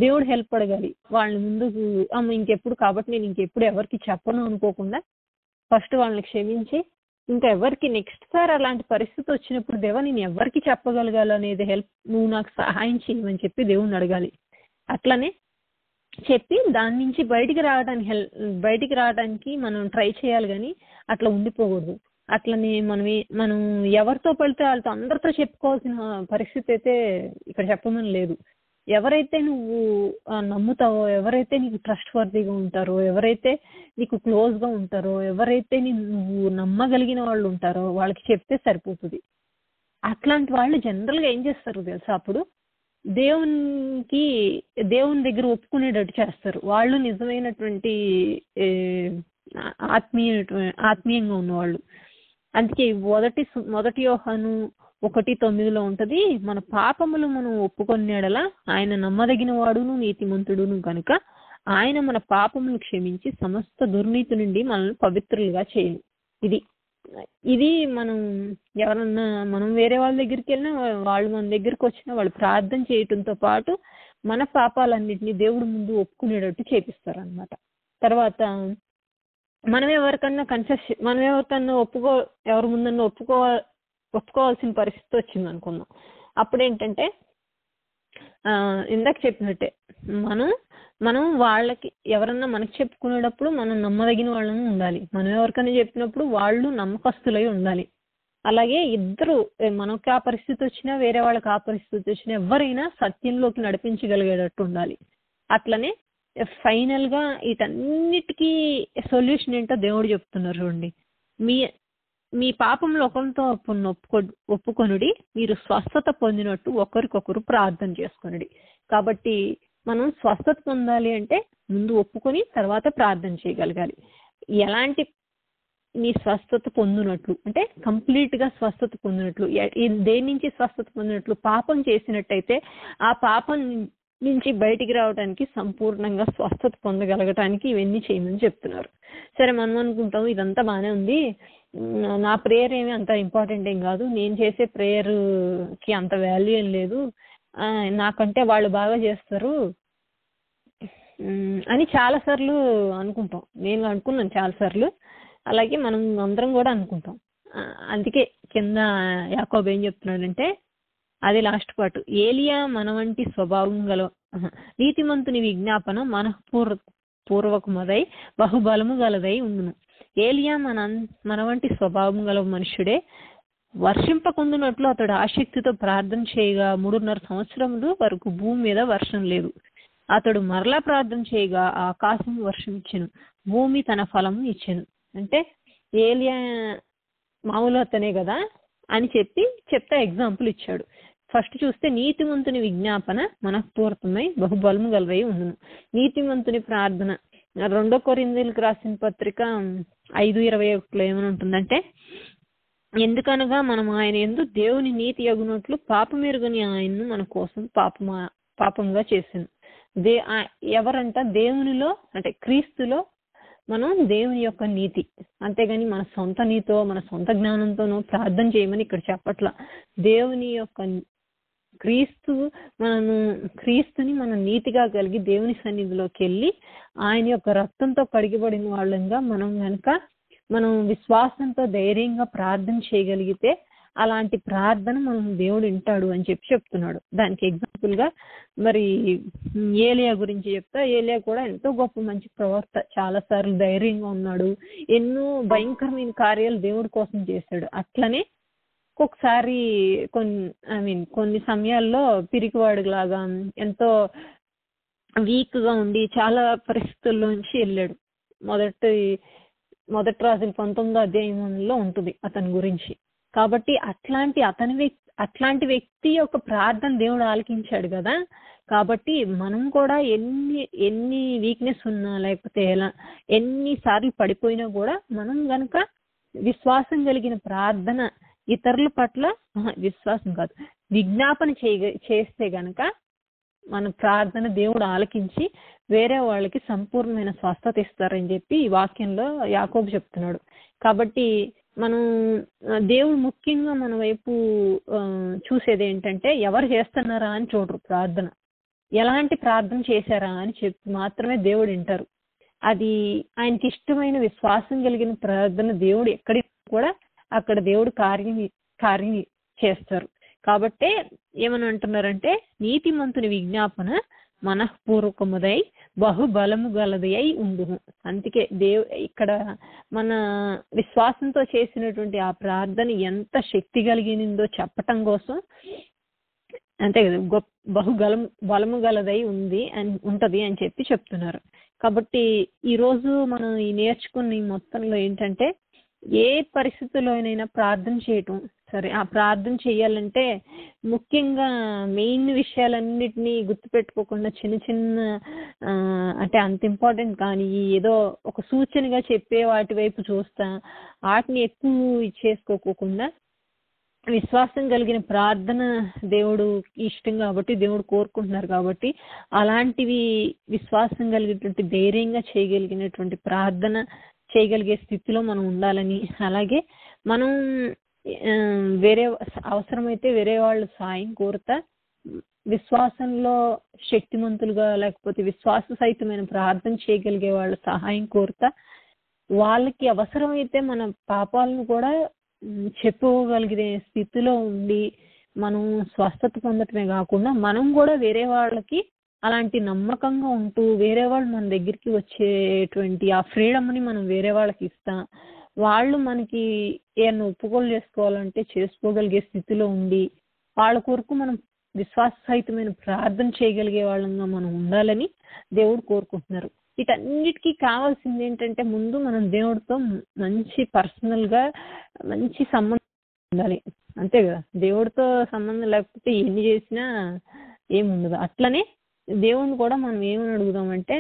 దేవుడు హెల్ప్ అడగాలి. వాళ్ళని ముందుకు ఇంకెప్పుడు కాబట్టి నేను ఇంకెప్పుడు ఎవరికి చెప్పను అనుకోకుండా ఫస్ట్ వాళ్ళని క్షమించి ఇంకా ఎవరికి నెక్స్ట్ సార్ అలాంటి పరిస్థితి వచ్చినప్పుడు దేవా నేను ఎవరికి చెప్పగలగాలి అనేది నువ్వు నాకు సహాయం చేయమని చెప్పి దేవుణ్ణి అడగాలి. అట్లనే చెప్పి దాని నుంచి బయటికి రావడానికి మనం ట్రై చేయాలి, కానీ అట్లా ఉండిపోకూడదు. అట్లనే మనం ఎవరితో పడితే వాళ్ళతో అందరితో చెప్పుకోవాల్సిన పరిస్థితి అయితే ఇక్కడ చెప్పమని లేదు. ఎవరైతే నువ్వు నమ్ముతావో, ఎవరైతే నీకు ట్రస్ట్ వర్తీగా ఉంటారో, ఎవరైతే నీకు క్లోజ్గా ఉంటారో, ఎవరైతే నువ్వు నమ్మగలిగిన వాళ్ళు ఉంటారో వాళ్ళకి చెప్తే సరిపోతుంది. అట్లాంటి వాళ్ళు జనరల్గా ఏం చేస్తారు తెలుసా, అప్పుడు దేవుని దగ్గర ఒప్పుకునేటట్టు చేస్తారు. వాళ్ళు నిజమైనటువంటి ఆత్మీయంగా ఉన్నవాళ్ళు. అందుకే మొదటి యోహాను 1:9 ఉంటది, మన పాపములు మనం ఒప్పుకొని ఎడల ఆయన నమ్మదగిన వాడును నీతిమంతుడును కనుక ఆయన మన పాపములు క్షమించి సమస్త దుర్నీతి నుండి మనల్ని పవిత్రులుగా చేయను. ఇది ఇది మనం ఎవరన్నా మనం వేరే వాళ్ళ దగ్గరికి వెళ్ళినా వాళ్ళు మన దగ్గరికి వచ్చినా వాళ్ళు ప్రార్థన చేయటంతో పాటు మన పాపాలన్నింటినీ దేవుడి ముందు ఒప్పుకునేటట్టు చేపిస్తారు అనమాట. తర్వాత మనం ఎవరికన్నా ఎవరి ముందన్నా ఒప్పుకోవాల్సిన పరిస్థితి వచ్చింది అనుకుందాం. అప్పుడేంటంటే ఇందాక చెప్పినట్టే మనం వాళ్ళకి ఎవరన్నా మనకి చెప్పుకునేటప్పుడు మనం నమ్మదగిన వాళ్ళని ఉండాలి. మనం ఎవరికైనా చెప్పినప్పుడు వాళ్ళు నమ్మకస్తులై ఉండాలి. అలాగే ఇద్దరు మనకు ఆ పరిస్థితి వచ్చినా వేరే వాళ్ళకి ఆ పరిస్థితి వచ్చినా ఎవరైనా సత్యంలోకి నడిపించగలిగేటట్టు ఉండాలి. అట్లనే ఫైనల్గా వీటన్నిటికీ సొల్యూషన్ ఏంటో దేవుడు చెప్తున్నారు చూడండి. మీ పాపంలో ఒకరితో ఒప్పుకొనుడి, మీరు స్వస్థత పొందినట్టు ఒకరికొకరు ప్రార్థన చేసుకొనుడి. కాబట్టి మనం స్వస్థత పొందాలి అంటే ముందు ఒప్పుకొని తర్వాత ప్రార్థన చేయగలగాలి. ఎలాంటి నీ స్వస్థత పొందినట్లు అంటే కంప్లీట్గా స్వస్థత పొందినట్లు, దేని నుంచి స్వస్థత పొందినట్లు? పాపం చేసినట్టయితే ఆ పాపం నుంచి బయటికి రావడానికి, సంపూర్ణంగా స్వస్థత పొందగలగటానికి ఇవన్నీ చేయమని చెప్తున్నారు. సరే, మనం అనుకుంటాం ఇదంతా బాగానే ఉంది, నా ప్రేయర్ ఏమీ అంత ఇంపార్టెంట్ ఏం కాదు, నేను చేసే ప్రేయర్కి అంత వాల్యూ ఏం లేదు, నాకంటే వాళ్ళు బాగా చేస్తారు అని చాలాసార్లు అనుకుంటాం. నేను అనుకున్నాను చాలాసార్లు, అలాగే మనం అందరం కూడా అనుకుంటాం. అందుకే కింద యాకోబు ఏం చెప్తున్నాడంటే, అది లాస్ట్ పార్ట్, ఏలియా మన వంటి స్వభావం గల నీతిమంతుని విజ్ఞాపన మనఃపూర్వకమదై బహుబలము గలదై ఉండును. ఏలియా మన వంటి స్వభావం గల మనుష్యుడే. వర్షింపకుందునట్లు అతడు ఆసక్తితో ప్రార్థన చేయగా 3.5 సంవత్సరములు వరకు భూమి మీద వర్షం లేదు. అతడు మరలా ప్రార్థన చేయగా ఆకాశం వర్షం ఇచ్చెను, భూమి తన ఫలము ఇచ్చెను. అంటే ఏలియా మామూలు అతనే కదా అని చెప్తా ఎగ్జాంపుల్ ఇచ్చాడు. ఫస్ట్ చూస్తే నీతిమంతుని విజ్ఞాపన మనఃపూర్వకమై బహుబలము గలవై ఉండును. నీతిమంతుని ప్రార్థన 2 కొరింథీయులకు రాసిన పత్రిక 5:21 ఏమని ఉంటుందంటే, ఎందుకనగా మనం ఆయన యందు దేవుని నీతి యగునట్లు పాపమెరుగని ఆయన్ను మన కోసం పాపంగా చేసాను. ఎవరంట? దేవునిలో అంటే క్రీస్తులో మనం దేవుని యొక్క నీతి, అంతేగాని మన సొంత నీతో మన సొంత జ్ఞానంతోనో ప్రార్థన చేయమని ఇక్కడ చెప్పట్లా. దేవుని యొక్క క్రీస్తుని మనం నీతిగా కలిగి దేవుని సన్నిధిలోకి వెళ్ళి ఆయన యొక్క రక్తంతో కడిగిబడిన వాళ్ళంగా మనం విశ్వాసంతో ధైర్యంగా ప్రార్థన చేయగలిగితే అలాంటి ప్రార్థన మనం దేవుడు వింటాడు అని చెప్తున్నాడు. దానికి ఎగ్జాంపుల్ గా మరి ఏలియా గురించి చెప్తా. ఏలియా కూడా ఎంతో గొప్ప మంచి ప్రవర్త, చాలా సార్లు ధైర్యంగా ఉన్నాడు, ఎన్నో భయంకరమైన కార్యాలు దేవుడి కోసం చేశాడు. అట్లనే ఒక్కొక్కసారి కొన్ని సమయాల్లో పిరికివాడిలాగా ఎంతో వీక్ గా ఉండి చాలా పరిస్థితుల్లోంచి వెళ్ళాడు. మొదటి రాజుల 19వ అధ్యాయంలో ఉంటుంది అతని గురించి. కాబట్టి అట్లాంటి వ్యక్తి యొక్క ప్రార్థన దేవుడు ఆలకించాడు కదా. కాబట్టి మనం కూడా ఎన్ని వీక్నెస్ ఉన్నా లేకపోతే ఎన్నిసార్లు పడిపోయినా కూడా మనం గనక విశ్వాసం కలిగిన ప్రార్థన ఇతరుల పట్ల విశ్వాసం కాదు విజ్ఞాపన చేస్తే గనక మన ప్రార్థన దేవుడు ఆలకించి వేరే వాళ్ళకి సంపూర్ణమైన స్వస్థత ఇస్తారని చెప్పి ఈ వాక్యంలో యాకోబు చెప్తున్నాడు. కాబట్టి మనం దేవుడు ముఖ్యంగా మన వైపు చూసేది ఏంటంటే ఎవరు చేస్తున్నారా అని చూడరు, ప్రార్థన ఎలాంటి ప్రార్థన చేశారా అని చెప్పి మాత్రమే దేవుడు వింటారు. అది ఆయనకి ఇష్టమైన విశ్వాసం కలిగిన ప్రార్థన దేవుడు ఎక్కడికి కూడా అక్కడ దేవుడు కార్యం చేస్తారు. కాబట్టే ఏమని అంటున్నారంటే, నీతిమంతుని విజ్ఞాపన మనఃపూర్వకముదై బహుబలము గలది అయి ఉండును. అందుకే ఇక్కడ మన విశ్వాసంతో చేసినటువంటి ఆ ప్రార్థన ఎంత శక్తి కలిగినదో చెప్పటం కోసం, అంతే కదా, బలము గలదై ఉంటది అని చెప్తున్నారు. కాబట్టి ఈరోజు మనం ఈ నేర్చుకున్న ఈ మొత్తంలో ఏంటంటే, ఏ పరిస్థితుల్లోనైనా ప్రార్థన చేయటం సరే. ఆ ప్రార్థన చేయాలంటే ముఖ్యంగా మెయిన్ విషయాలన్నిటినీ గుర్తుపెట్టుకోకుండా చిన్న అంటే అంత ఇంపార్టెంట్ కానీ ఏదో ఒక సూచనగా చెప్పే వాటి వైపు చూస్తా వాటిని ఎక్కువ చేసుకోకుండా విశ్వాసం కలిగిన ప్రార్థన దేవుడు ఇష్టం కాబట్టి, దేవుడు కోరుకుంటున్నారు కాబట్టి అలాంటివి విశ్వాసం కలిగినటువంటి ధైర్యంగా చేయగలిగినటువంటి ప్రార్థన చేయగలిగే స్థితిలో మనం ఉండాలని, అలాగే మనం వేరే అవసరమైతే వేరే వాళ్ళు సాయం కోరుతా విశ్వాసంలో శక్తిమంతులుగా లేకపోతే విశ్వాస సహితమైన ప్రార్థన చేయగలిగే వాళ్ళ సహాయం కోరుతా వాళ్ళకి అవసరమైతే మన పాపాలను కూడా చెప్పుకోగలిగే స్థితిలో ఉండి మనం స్వస్థత పొందటమే కాకుండా మనం కూడా వేరే వాళ్ళకి అలాంటి నమ్మకంగా ఉంటూ వేరే వాళ్ళు మన దగ్గరికి వచ్చేటువంటి ఆ ఫ్రీడమ్ని మనం వేరే వాళ్ళకి ఇస్తాం. వాళ్ళు మనకి ఏమన్నా ఒప్పుకోలు చేసుకోవాలంటే చేసుకోగలిగే స్థితిలో ఉండి వాళ్ళ కొరకు మనం విశ్వాస సహితమైన ప్రార్థన చేయగలిగే వాళ్ళంగా మనం ఉండాలని దేవుడు కోరుకుంటున్నారు. వీటన్నిటికీ కావాల్సింది ఏంటంటే ముందు మనం దేవుడితో మంచి పర్సనల్గా మంచి సంబంధం ఉండాలి, అంతే కదా. దేవుడితో సంబంధం లేకపోతే ఎన్ని చేసినా ఏముండదు. అట్లనే దేవుని కూడా మనం ఏమని అడుగుదామంటే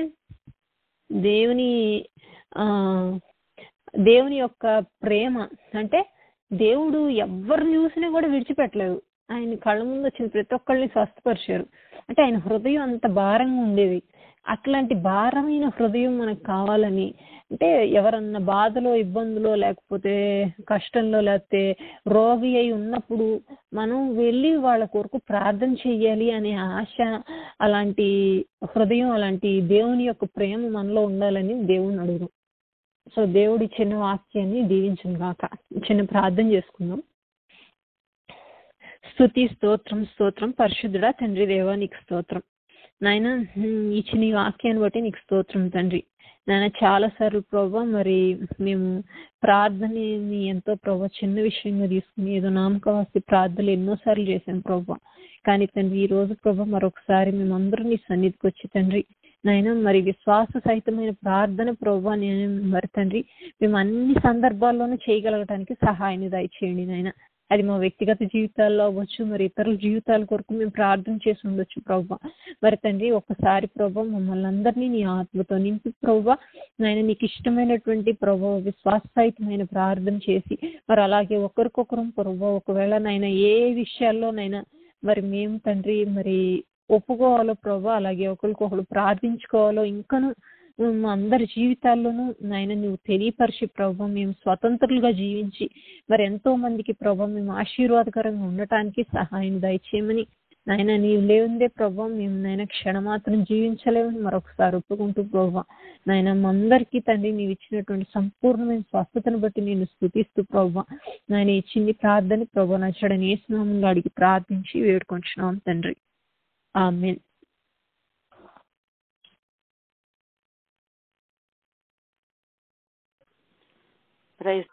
దేవుని దేవుని యొక్క ప్రేమ అంటే దేవుడు ఎవరిని చూసినా కూడా విడిచిపెట్టలేదు. ఆయన కళ్ళ ముందు వచ్చిన ప్రతి ఒక్కళ్ళని స్వస్థపరిచారు. అంటే ఆయన హృదయం అంత భారంగా ఉండేది. అట్లాంటి భారమైన హృదయం మనకు కావాలని, అంటే ఎవరన్నా బాధలో ఇబ్బందులో లేకపోతే కష్టంలో లేకపోతే రోగి అయి ఉన్నప్పుడు మనం వెళ్ళి వాళ్ళ కొరకు ప్రార్థన చెయ్యాలి అనే ఆశ, అలాంటి హృదయం, అలాంటి దేవుని యొక్క ప్రేమ మనలో ఉండాలని దేవుని అడుగుదాం. సో దేవుడి చిన్న వాక్యాన్ని దీవించును గాక. చిన్న ప్రార్థన చేసుకుందాం. స్తుతి స్తోత్రం స్తోత్రం పరిశుద్ధుడా తండ్రి దేవా నీకు స్తోత్రం నాయన. ఇచ్చిన ఈ వాక్యాన్ని బట్టి నీకు స్తోత్రం తండ్రి. నాయన చాలాసార్లు ప్రభా మరి మేము ప్రార్థనని ఎంతో ప్రభా చిన్న విషయంగా తీసుకుని ఏదో నామకవాసి ప్రార్థనలు ఎన్నోసార్లు చేశాను ప్రభా. కానీ తండ్రి ఈ రోజు ప్రభా మరొకసారి మేమందరూ నీ సన్నిధికి వచ్చి తండ్రి నాయన మరి విశ్వాస సహితమైన ప్రార్థన ప్రభా నేను మరి తండ్రి మేము అన్ని సందర్భాల్లోనూ చేయగలగటానికి సహాయాన్ని దయచేయండి నాయన. అది మా వ్యక్తిగత జీవితాల్లో అవ్వచ్చు, మరి ఇతరుల జీవితాల కొరకు మేము ప్రార్థన చేసి ఉండొచ్చు ప్రభా. మరి తండ్రి ఒక్కసారి ప్రభా మమ్మల్ని అందరినీ నీ ఆత్మతో నింపి ప్రభా నాయన నీకు ఇష్టమైనటువంటి ప్రభా విశ్వాస సహితమైన ప్రార్థన చేసి మరి అలాగే ఒకరికొకరు ప్రభా ఒకవేళ నాయన ఏ విషయాల్లోనైనా మరి మేము తండ్రి మరి ఒప్పుకోవాలో ప్రభా అలాగే ఒకరికొకరు ప్రార్థించుకోవాలో ఇంకను మా అందరి జీవితాల్లోనూ నాయన నువ్వు తెలియపరిచి ప్రభా మేము స్వతంత్రులుగా జీవించి మరి ఎంతో మందికి ప్రభా మేము ఆశీర్వాదకరంగా ఉండటానికి సహాయం దయచేయమని నాయన నీవు లేవుందే ప్రభా మేము నాయన క్షణమాత్రం జీవించలేమని మరొకసారి ఒప్పుకుంటూ ప్రభా నాయన మా అందరికీ తండ్రి నీవు ఇచ్చినటువంటి సంపూర్ణమైన స్వస్థతను బట్టి నేను స్తుతిస్తూ ప్రభా నాయన ఇచ్చింది ప్రార్థన ప్రభా నచ్చడని యేసు నామములో అడిగి ప్రార్థించి వేడుకొంచున్నాం తండ్రి. ఆమేన్. ప్రైజ్